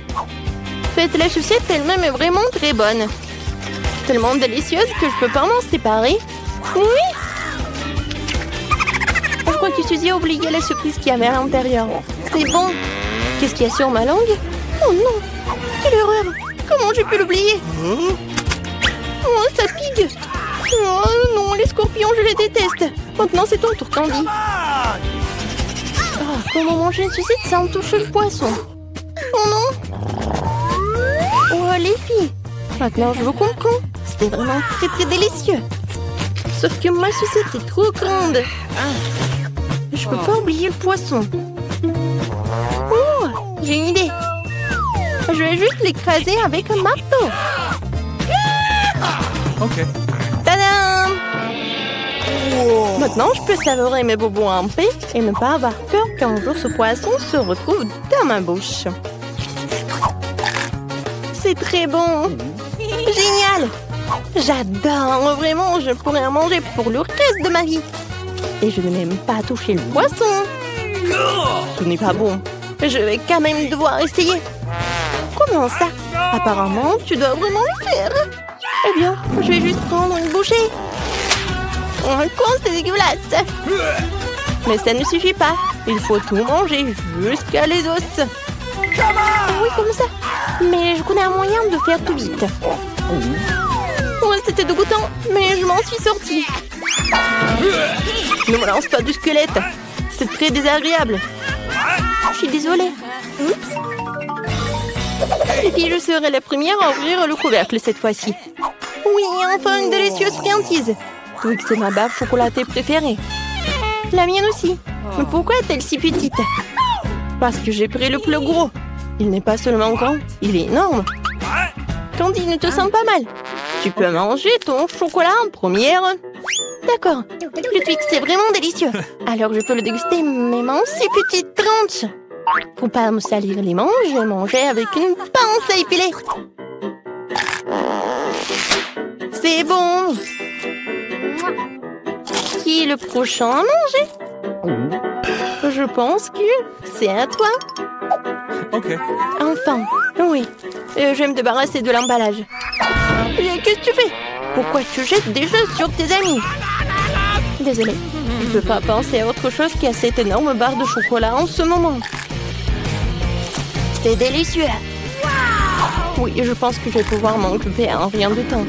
Faites la sucette elle-même est vraiment très bonne. Tellement délicieuse que je peux pas m'en séparer. Oui. Je crois que Suzy a oublié la surprise qu'il y avait à l'intérieur. C'est bon. Qu'est-ce qu'il y a sur ma langue? Oh non. Quelle erreur. Comment j'ai pu l'oublier? Oh, ça pique. Oh non, les scorpions, je les déteste. Maintenant, c'est ton tour, Candy. Oh, comment manger une sucette sans toucher le poisson? Oh non. Oh, les filles. Maintenant, je vous comprends. C'était vraiment très délicieux. Sauf que ma sucette est trop grande. Je peux pas oublier le poisson. Oh, j'ai une idée. Je vais juste l'écraser avec un marteau. Ok. Tadam! Maintenant, je peux savourer mes bobos en paix et ne pas avoir peur qu'un jour ce poisson se retrouve dans ma bouche. C'est très bon. Génial! J'adore, vraiment, je pourrais en manger pour le reste de ma vie. Et je n'ai même pas touché le poisson. Ce n'est pas bon. Je vais quand même devoir essayer. Comment ça? Apparemment, tu dois vraiment le faire. Eh bien, je vais juste prendre une bouchée. Quoi, c'est dégueulasse. Mais ça ne suffit pas. Il faut tout manger jusqu'à les os. Oui, comme ça. Mais je connais un moyen de faire tout vite. Ouais, c'était dégoûtant, mais je m'en suis sortie. Ne me lance pas du squelette. C'est très désagréable. Je suis désolée. Oups. Et puis je serai la première à ouvrir le couvercle cette fois-ci. Oui, enfin une délicieuse friandise. Oui, c'est ma baffe chocolatée préférée. La mienne aussi. Mais pourquoi est-elle si petite? Parce que j'ai pris le plus gros. Il n'est pas seulement grand, il est énorme. Candy, ne te sens pas mal. Tu peux manger ton chocolat en première. D'accord. Le Twix, c'est vraiment délicieux. Alors je peux le déguster même en si petite tranche. Pour pas me salir les manches, je vais manger avec une pince à épiler. C'est bon. Qui est le prochain à manger? Je pense que c'est à toi. Ok. Enfin, oui. Je vais me débarrasser de l'emballage. Qu'est-ce que tu fais? Pourquoi tu jettes des choses sur tes amis? Désolée, je ne peux pas penser à autre chose qu'à cette énorme barre de chocolat en ce moment. C'est délicieux. Oui, je pense que je vais pouvoir m'en occuper en rien de temps.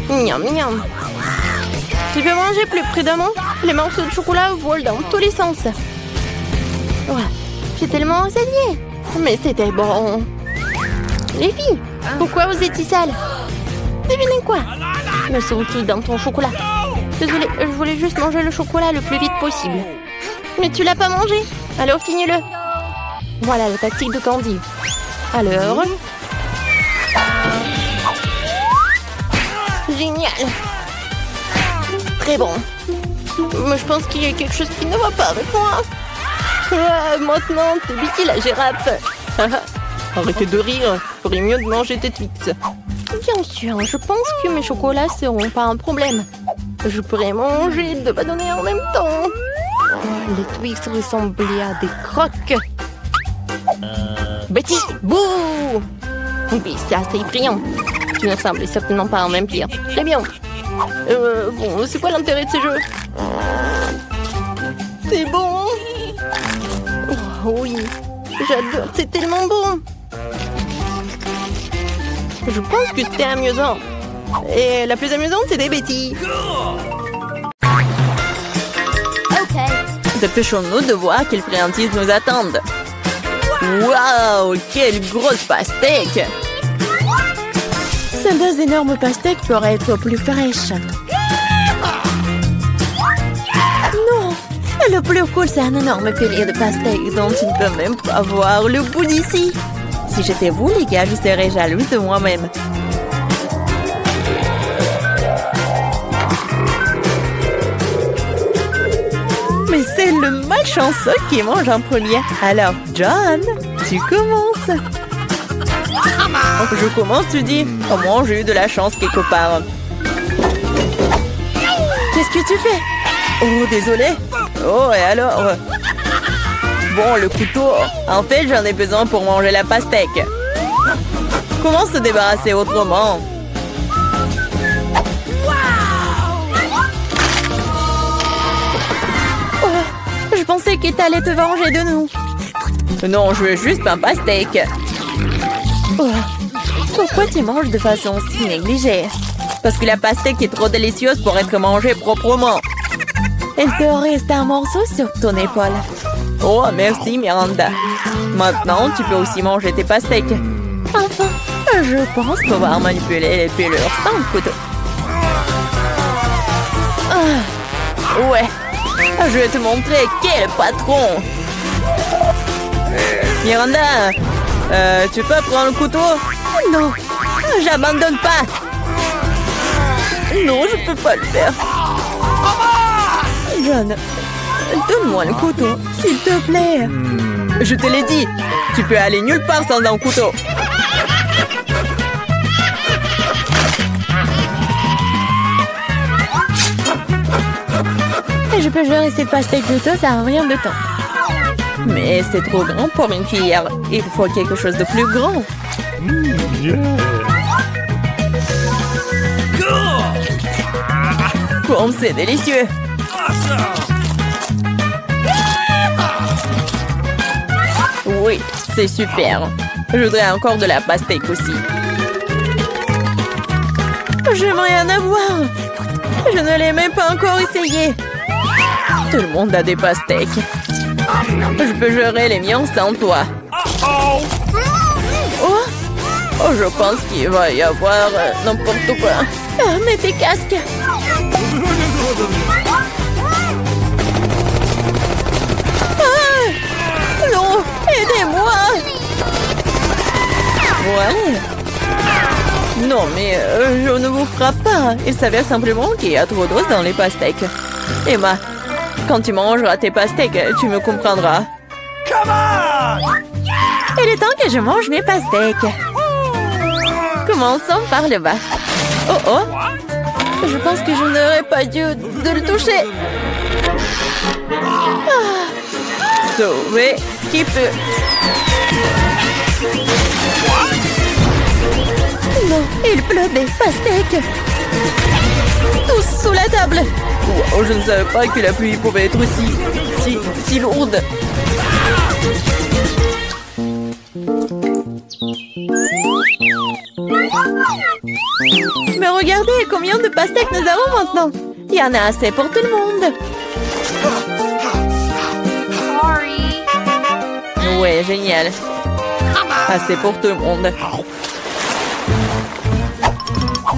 Miam, miam. Tu peux manger plus prudemment? Les morceaux de chocolat volent dans tous les sens. Ouais, j'ai tellement enseigné. Mais c'était bon. Les filles, pourquoi vous êtes si sales? Devinez quoi? Le sont-ils dans ton chocolat? Désolée, je voulais juste manger le chocolat le plus vite possible. Mais tu l'as pas mangé? Alors finis-le. Voilà la tactique de Candy. Alors... Génial. Très bon. Mais je pense qu'il y a quelque chose qui ne va pas avec moi. Maintenant, t'es Vicky la girafe. Arrêtez de rire. Il ferait mieux de manger tes Twix. Bien sûr, je pense que mes chocolats seront pas un problème. Je pourrais manger 2 bâtonnets en même temps. Les Twix ressemblaient à des croques. Betty, bouh! Oui, c'est assez effrayant. Tu ne ressembles certainement pas à un vampire. Très bien. Bon, c'est quoi l'intérêt de ces jeux? C'est bon. Oh, oui, j'adore, c'est tellement bon. Je pense que c'était amusant. Et la plus amusante, c'était Betty. Dépêchons-nous de voir quelles friandises nous attendent. Waouh, quelle grosse pastèque! Ces deux énormes pastèques pourraient être plus fraîches. Non! Le plus cool, c'est un énorme pilier de pastèques dont tu ne peux même pas voir le bout d'ici. Si j'étais vous, les gars, je serais jalouse de moi-même. Mais c'est le malchanceux qui mange en premier. Alors, John, tu commences. Je commence, tu dis? Au moins, j'ai eu de la chance quelque part. Qu'est-ce que tu fais? Oh, désolé. Oh, et alors? Bon, le couteau. En fait, j'en ai besoin pour manger la pastèque. Comment se débarrasser autrement? Je pensais que t'allais te venger de nous. Non, je veux juste un pastèque. Oh, pourquoi tu manges de façon si négligée? Parce que la pastèque est trop délicieuse pour être mangée proprement. Il te reste un morceau sur ton épaule. Oh, merci Miranda. Maintenant, tu peux aussi manger tes pastèques. Enfin, je pense pouvoir manipuler les pelures sans couteau. Ouais. Je vais te montrer quel patron. Miranda, tu peux prendre le couteau? non. J'abandonne pas. Non, je peux pas le faire. John, donne-moi le couteau, s'il te plaît. Je te l'ai dit, tu peux aller nulle part sans un couteau. Et je peux gérer cette pastèque de tout, ça n'a rien de temps. Mais c'est trop grand pour une cuillère. Il faut quelque chose de plus grand. Comme c'est délicieux. Oui, c'est super. Je voudrais encore de la pastèque aussi. J'aimerais en avoir. Je ne l'ai même pas encore essayé. Tout le monde a des pastèques. Je peux gérer les miens sans toi. Oh, je pense qu'il va y avoir n'importe quoi. Ah, mets tes casques. Non, aidez-moi. Ouais. Non, mais je ne vous frappe pas. Il s'avère simplement qu'il y a trop d'os dans les pastèques. Emma, quand tu mangeras tes pastèques, tu me comprendras. Il est temps que je mange mes pastèques. Commençons par le bas. Oh oh. Je pense que je n'aurais pas dû de le toucher. Sauver qui peut. Non, il pleut des pastèques. Tous sous la table. Oh, je ne savais pas que la pluie pouvait être si lourde. Mais regardez combien de pastèques nous avons maintenant. Il y en a assez pour tout le monde. Ouais, génial. Assez pour tout le monde.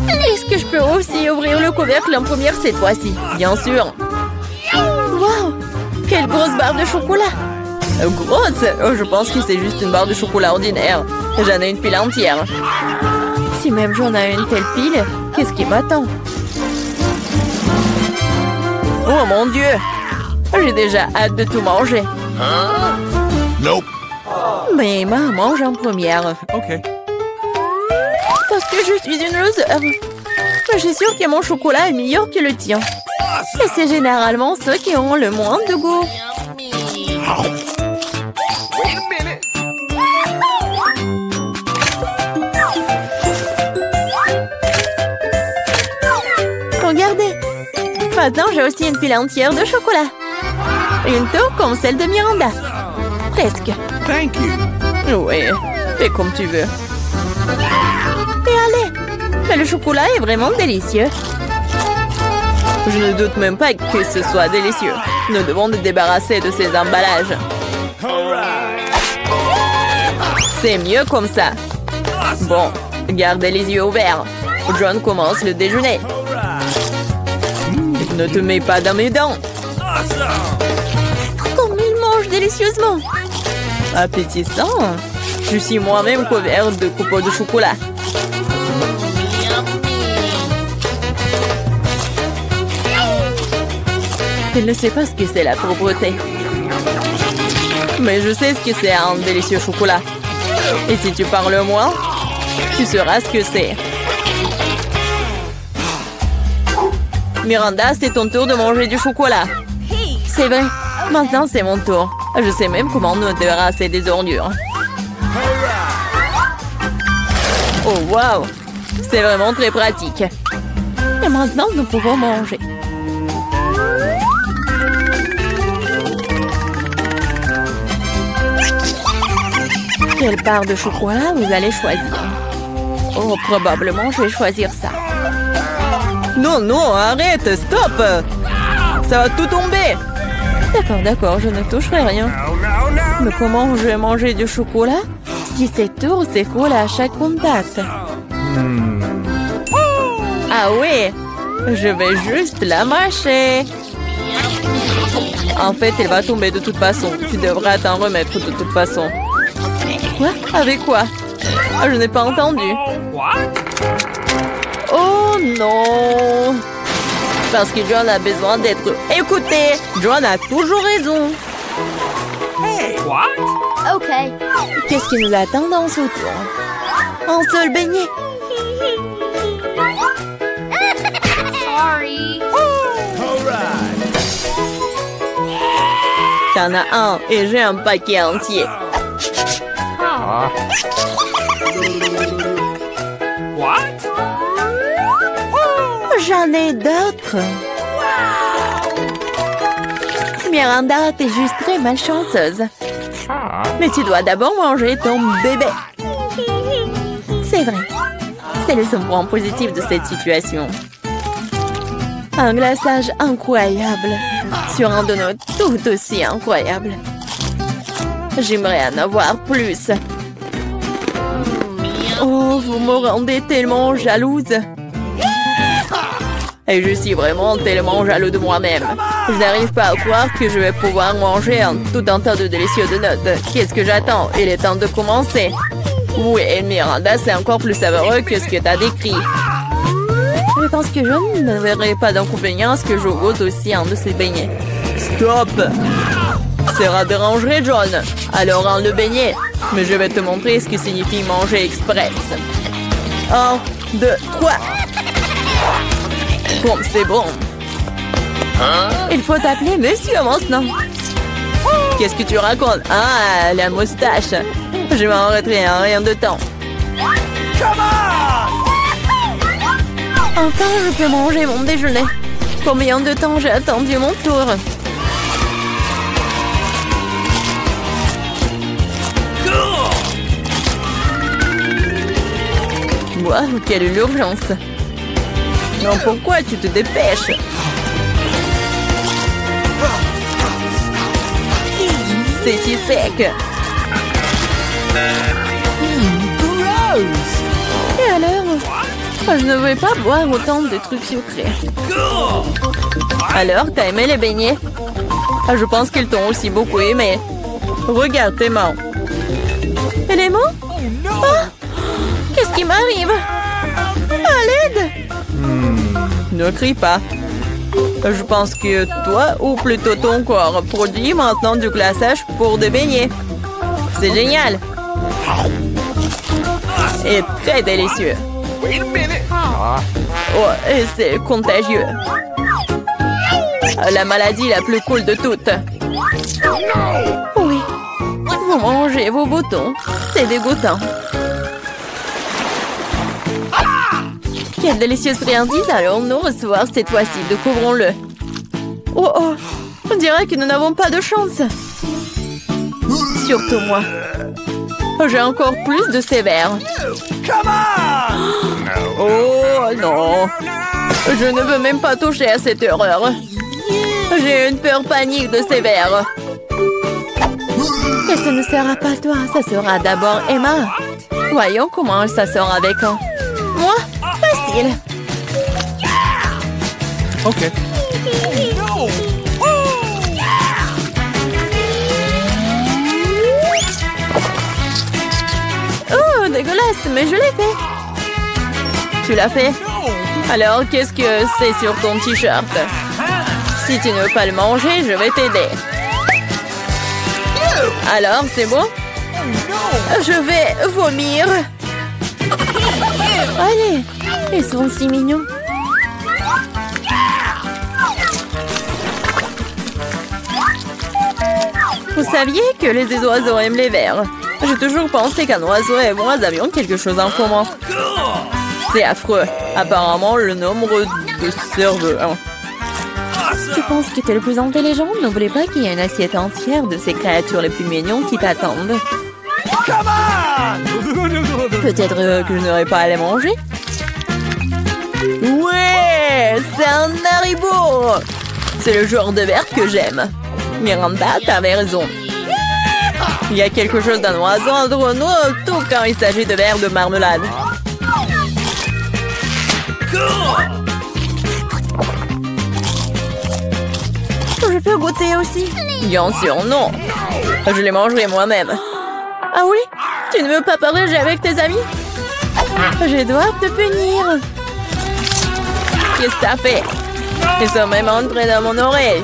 Est-ce que je peux aussi ouvrir le couvercle en première cette fois-ci? Bien sûr. Wow! Quelle grosse barre de chocolat! Grosse? Je pense que c'est juste une barre de chocolat ordinaire. J'en ai une pile entière. Si même j'en ai une telle pile, qu'est-ce qui m'attend? Oh mon Dieu! J'ai déjà hâte de tout manger. Nope. Mais Emma mange en première. Okay. Parce que je suis une loser. Je suis sûre que mon chocolat est meilleur que le tien. Et c'est généralement ceux qui ont le moins de goût. Regardez. Maintenant, j'ai aussi une pile entière de chocolat. Une tour comme celle de Miranda. Presque. Thank you. Oui, fais comme tu veux. Et allez. Mais le chocolat est vraiment délicieux. Je ne doute même pas que ce soit délicieux. Nous devons nous débarrasser de ces emballages. C'est mieux comme ça. Bon, gardez les yeux ouverts. John commence le déjeuner. Ne te mets pas dans mes dents. Comme il mange délicieusement. Appétissant. Je suis moi-même couvert de copeaux de chocolat. Il ne sait pas ce que c'est la pauvreté. Mais je sais ce que c'est un délicieux chocolat. Et si tu parles moins, tu sauras ce que c'est. Miranda, c'est ton tour de manger du chocolat. C'est vrai. Maintenant, c'est mon tour. Je sais même comment nous débarrasser des ordures. Oh, waouh! C'est vraiment très pratique. Et maintenant, nous pouvons manger. Quelle part de chocolat vous allez choisir? Oh, probablement, je vais choisir ça. Non, non, arrête, stop! Ça va tout tomber! D'accord, je ne toucherai rien. Mais comment je vais manger du chocolat si ces tours s'écoulent à chaque contact? Ah oui! Je vais juste la mâcher. En fait, elle va tomber de toute façon. Tu devras t'en remettre de toute façon. Quoi? Avec quoi? Ah, je n'ai pas entendu. Oh non! Parce que John a besoin d'être écouté. John a toujours raison. Ok. Qu'est-ce qui nous attend dans ce tour? Un seul beignet. Sorry. T'en as un et j'ai un paquet entier. J'en ai d'autres. Miranda, t'es juste très malchanceuse. Mais tu dois d'abord manger ton bébé. C'est vrai. C'est le seul point positif de cette situation. Un glaçage incroyable. Sur un donut tout aussi incroyable. J'aimerais en avoir plus. Oh, vous me rendez tellement jalouse. Et je suis vraiment tellement jaloux de moi-même. Je n'arrive pas à croire que je vais pouvoir manger tout un tas de délicieux donuts. Qu'est-ce que j'attends? Il est temps de commencer. Oui, Miranda, c'est encore plus savoureux que ce que tu as décrit. Je pense que je ne verrai pas d'inconvénient à ce que je goûte aussi un de ces beignets. Stop! Ça dérangerait, John. Alors, un le beignet. Mais je vais te montrer ce que signifie manger express. 1, 2, 3. Bon, c'est bon. Il faut t'appeler monsieur maintenant. Qu'est-ce que tu racontes? Ah, la moustache. Je m'en retiens en rien de temps. Enfin, je peux manger mon déjeuner. Combien de temps j'ai attendu mon tour? Wow, quelle urgence. Non, pourquoi tu te dépêches? C'est si sec. Et alors? Je ne veux pas boire autant de trucs sucrés. Alors, t'as aimé les beignets? Je pense qu'ils t'ont aussi beaucoup aimé. Regarde tes mains. Et les mots? Oh! Qu'est-ce qui m'arrive? À l'aide! Ne crie pas. Je pense que toi, ou plutôt ton corps, produit maintenant du glaçage pour des beignets. C'est génial. Et très délicieux. Oh, et c'est contagieux. La maladie la plus cool de toutes. Oui. Vous mangez vos boutons. C'est dégoûtant. Quelle délicieuse friandise allons-nous recevoir cette fois-ci? Découvrons-le. Oh oh, on dirait que nous n'avons pas de chance. Surtout moi. J'ai encore plus de ces verres. Oh non. Je ne veux même pas toucher à cette horreur. J'ai une peur panique de ces verres. Et ce ne sera pas toi, ça sera d'abord Emma. Voyons comment elle s'assort avec un. Moi, facile. Okay. Oh, dégueulasse, mais je l'ai fait. Tu l'as fait? Alors, qu'est-ce que c'est sur ton t-shirt? Si tu ne veux pas le manger, je vais t'aider. Alors, c'est bon? Je vais vomir. Allez, ils sont si mignons. Vous saviez que les oiseaux aiment les vers? J'ai toujours pensé qu'un oiseau et moi avions quelque chose en commun. C'est affreux. Apparemment, le nombre de cerveaux. Tu penses que t'es le plus intelligent? N'oublie pas qu'il y a une assiette entière de ces créatures les plus mignons qui t'attendent. Peut-être que je n'aurai pas à les manger? Ouais, c'est un Haribo! C'est le genre de verre que j'aime. Miranda, t'avais raison. Il y a quelque chose d'un oiseau entre nous, tout quand il s'agit de verres de marmelade. Je peux goûter aussi? Bien sûr, non. Je les mangerai moi-même. Ah oui? Tu ne veux pas partager avec tes amis? Je dois te punir. Qu'est-ce que t'as fait? Ils sont même entrés dans mon oreille.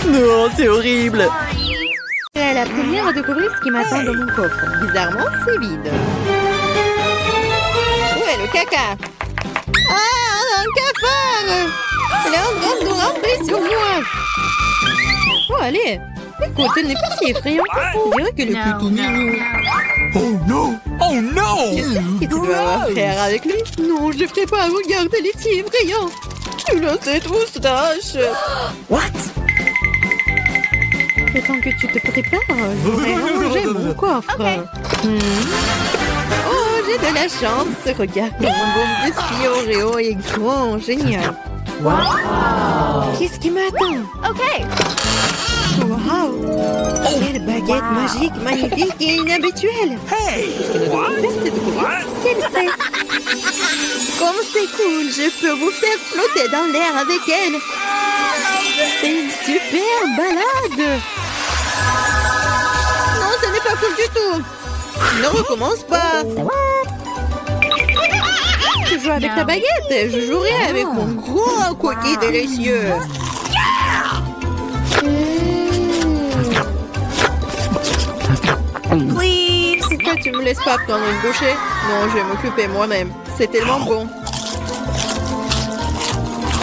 Non, c'est horrible. C'est la première à découvrir ce qui m'attend dans mon coffre. Bizarrement, c'est vide. Où est le caca? Ah, un cafard! Elle est en train de rentrer sur moi. Oh, allez. Écoute, elle n'est pas si effrayante. Je dirais qu'elle est plutôt mignonne. Oh no! Oh no! Qu'est-ce que tu dois avoir à faire avec lui? Non, je ne ferai pas. Regarde, elle est si effrayante. Tu as cette moustache. What? Le temps que tu te prépares, je vais ranger mon coffre. Oh, j'ai de la chance. Regarde, mon bon biscuit Oreo est grand. Génial. Wow. Qu'est-ce qui m'attend? Ok. Wow! Quelle baguette magique, magnifique et inhabituelle! Hey! Ce que nous devons faire, c'est découvrir ce qu'elle fait. Comme c'est cool, je peux vous faire flotter dans l'air avec elle. C'est une super balade. Non, ce n'est pas cool du tout. Ne recommence pas. Tu joues avec ta baguette, je jouerai avec mon gros cookie délicieux. Please. Pourquoi tu me laisses pas prendre une bouchée? Non, je vais m'occuper moi-même. C'est tellement bon.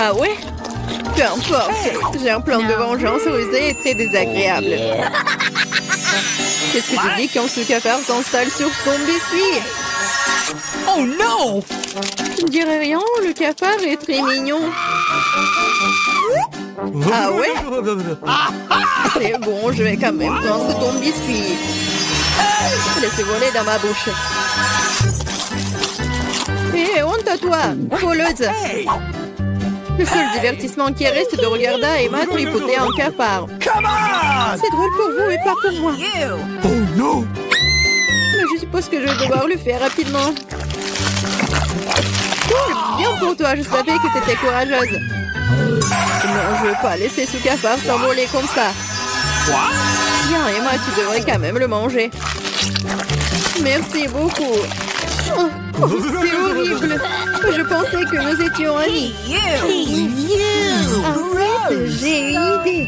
Ah ouais? Peu importe. J'ai un plan de vengeance rusé et très désagréable. Qu'est-ce que tu dis quand ce cafard s'installe sur son biscuit? Oh no! Je ne dirais rien, le cafard est très mignon. Ah ouais? C'est bon, je vais quand même prendre ton biscuit. Laissez voler dans ma bouche. Hé, honte à toi, voleuse! Le seul divertissement qui reste de regarder Emma tripoter un cafard. C'est drôle pour vous et pas pour moi. Oh no! Mais je suppose que je vais devoir le faire rapidement. Cool, bien pour toi, je savais que tu étais courageuse. Non, je ne veux pas laisser ce cafard s'envoler comme ça. Bien, Emma, tu devrais quand même le manger. Merci beaucoup. Oh, c'est horrible. Je pensais que nous étions amis. En fait, j'ai une idée.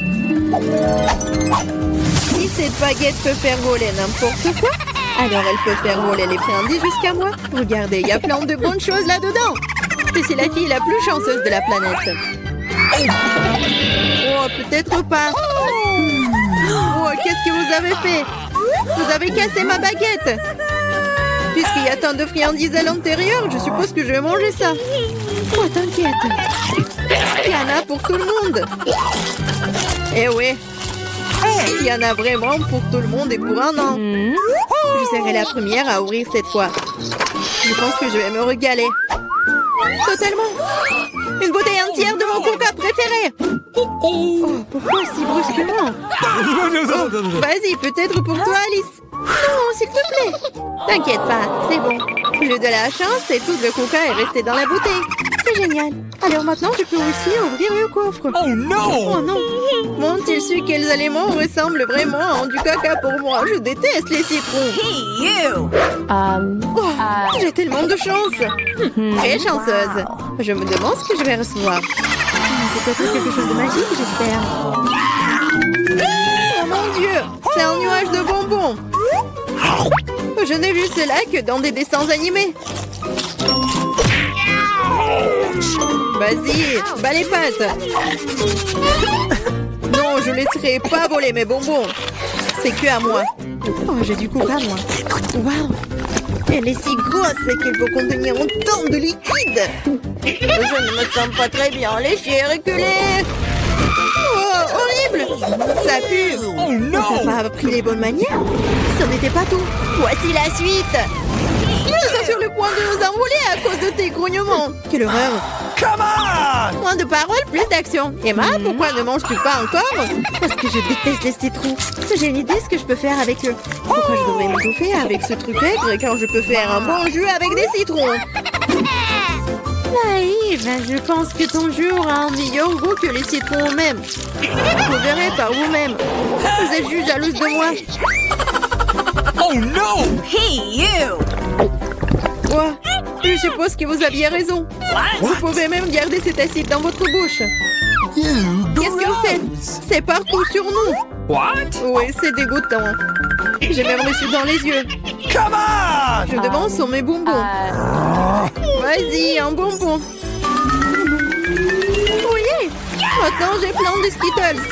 Si cette baguette peut faire voler n'importe quoi, alors elle peut faire voler les friandises jusqu'à moi. Regardez, il y a plein de bonnes choses là-dedans. Je suis la fille la plus chanceuse de la planète. Oh, peut-être pas. Oh, qu'est-ce que vous avez fait? Vous avez cassé ma baguette. Puisqu'il y a tant de friandises à l'intérieur, je suppose que je vais manger ça. Oh, t'inquiète. Il y en a pour tout le monde. Eh oui. Il y en a vraiment pour tout le monde et pour un an. Je serai la première à ouvrir cette fois. Je pense que je vais me régaler. Totalement. Une bouteille entière de mon coca préféré. Oh, pourquoi si brusquement? Oh, vas-y, peut-être pour toi, Alice. Non, s'il te plaît. T'inquiète pas, c'est bon. J'ai eu de la chance et tout le coca est resté dans la bouteille. C'est génial. Alors maintenant, je peux aussi ouvrir le coffre. Oh non! Oh non! M'ont-ils su quels aliments ressemblent vraiment à du caca pour moi? Je déteste les citrons. Oh, j'ai tellement de chance. Très chanceuse. Je me demande ce que je vais recevoir. Peut-être quelque chose de magique, j'espère. Oh mon Dieu! C'est un nuage de bonbons. Je n'ai vu cela que dans des dessins animés. Vas-y, bats les pattes. Non, je ne laisserai pas voler mes bonbons. C'est que à moi. Oh, j'ai du coca, moi. Waouh! Elle est si grosse qu'elle peut contenir autant de liquide. Je ne me sens pas très bien. Les chiens reculés. Oh, horrible! Ça pue. Oh non! T'as pas appris les bonnes manières? Ce n'était pas tout. Voici la suite. Je suis sur le point de nous envoler à cause de tes grognements. Quelle horreur! Come on! Moins de paroles, plus d'action. Emma, pourquoi ne manges-tu pas encore? Parce que je déteste les citrons. J'ai une idée ce que je peux faire avec eux. Pourquoi je devrais m'étouffer avec ce truc aigre quand je peux faire un bon jus avec des citrons? Naïve, je pense que ton jus aura un meilleur goût que les citrons eux-mêmes. Vous verrez par vous-même. Vous êtes juste jalouse de moi. Oh non! Hey, you! Quoi? Je suppose que vous aviez raison. Vous pouvez même garder cet acide dans votre bouche. Qu'est-ce que vous faites? C'est partout sur nous. What? Oui, c'est dégoûtant. J'ai même reçu dans les yeux. Come on! Je demande sur mes bonbons. Vas-y, un bonbon. Oui. Maintenant, j'ai plein de Skittles.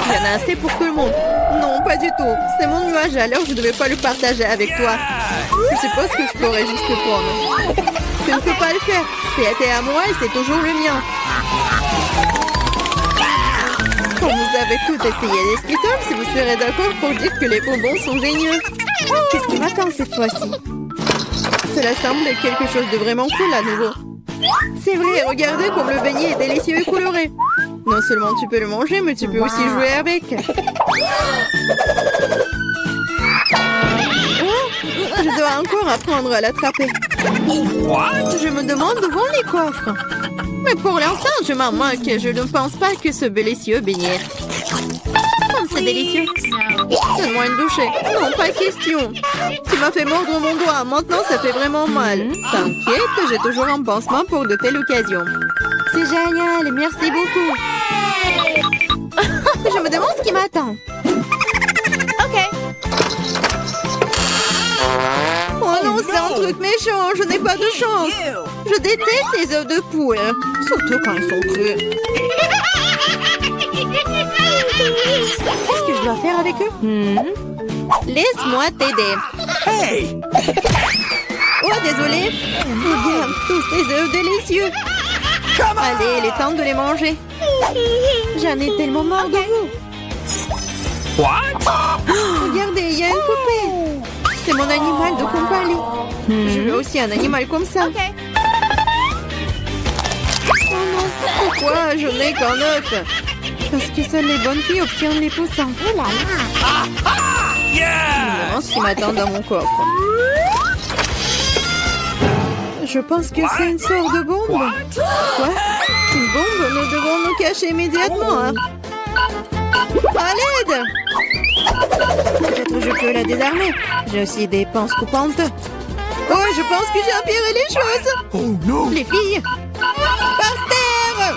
Il y en a assez pour tout le monde. Non, pas du tout. C'est mon nuage, alors je ne devais pas le partager avec toi. Je suppose que je pourrais juste le prendre. Je ne peux pas le faire. C'était à moi et c'est toujours le mien. Quand vous avez tout essayé les Skittles, vous serez d'accord pour dire que les bonbons sont géniaux. Qu'est-ce qui m'attend cette fois-ci? Cela semble quelque chose de vraiment cool à nouveau. C'est vrai, regardez comme le beignet est délicieux et coloré. Non seulement tu peux le manger, mais tu peux aussi jouer avec. Oh, je dois encore apprendre à l'attraper. Je me demande où vont les coffres. Mais pour l'instant, je m'en moque. Je ne pense pas que ce délicieux beignet. Oh, c'est délicieux. Donne-moi une bouchée. Non, pas question. Tu m'as fait mordre mon doigt. Maintenant, ça fait vraiment mal. T'inquiète, j'ai toujours un pansement pour de telles occasions. C'est génial. Merci beaucoup. Je me demande ce qui m'attend. Okay. Oh non, c'est un truc méchant. Je n'ai pas de chance. Je déteste les œufs de poule. Surtout quand ils sont crus. Qu'est-ce que je dois faire avec eux? Laisse-moi t'aider. Hey! Oh, désolé. Regarde tous ces œufs délicieux. Allez, il est temps de les manger. J'en ai tellement marre de vous. What? Regardez, il y a une poupée. C'est mon animal de compagnie. Je veux aussi un animal comme ça. Oh non, pourquoi je n'ai qu'un œuf? Parce que seules les bonnes filles obtiennent les poussins. Oh là là. Je me demande ce qui m'attend dans mon coffre. Je pense que c'est une sorte de bombe. Quoi? Une bombe? Nous devons nous cacher immédiatement. Hein? À l'aide! Peut-être je peux la désarmer. J'ai aussi des pinces coupantes. Oh, je pense que j'ai empiré les choses. Oh non! Les filles, par terre!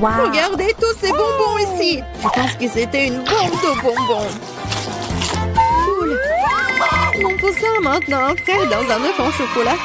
Wow! Regardez tous ces bonbons ici. Je pense que c'était une bombe de bonbons. Cool. Mon poussin maintenant, frère, dans un œuf en chocolat.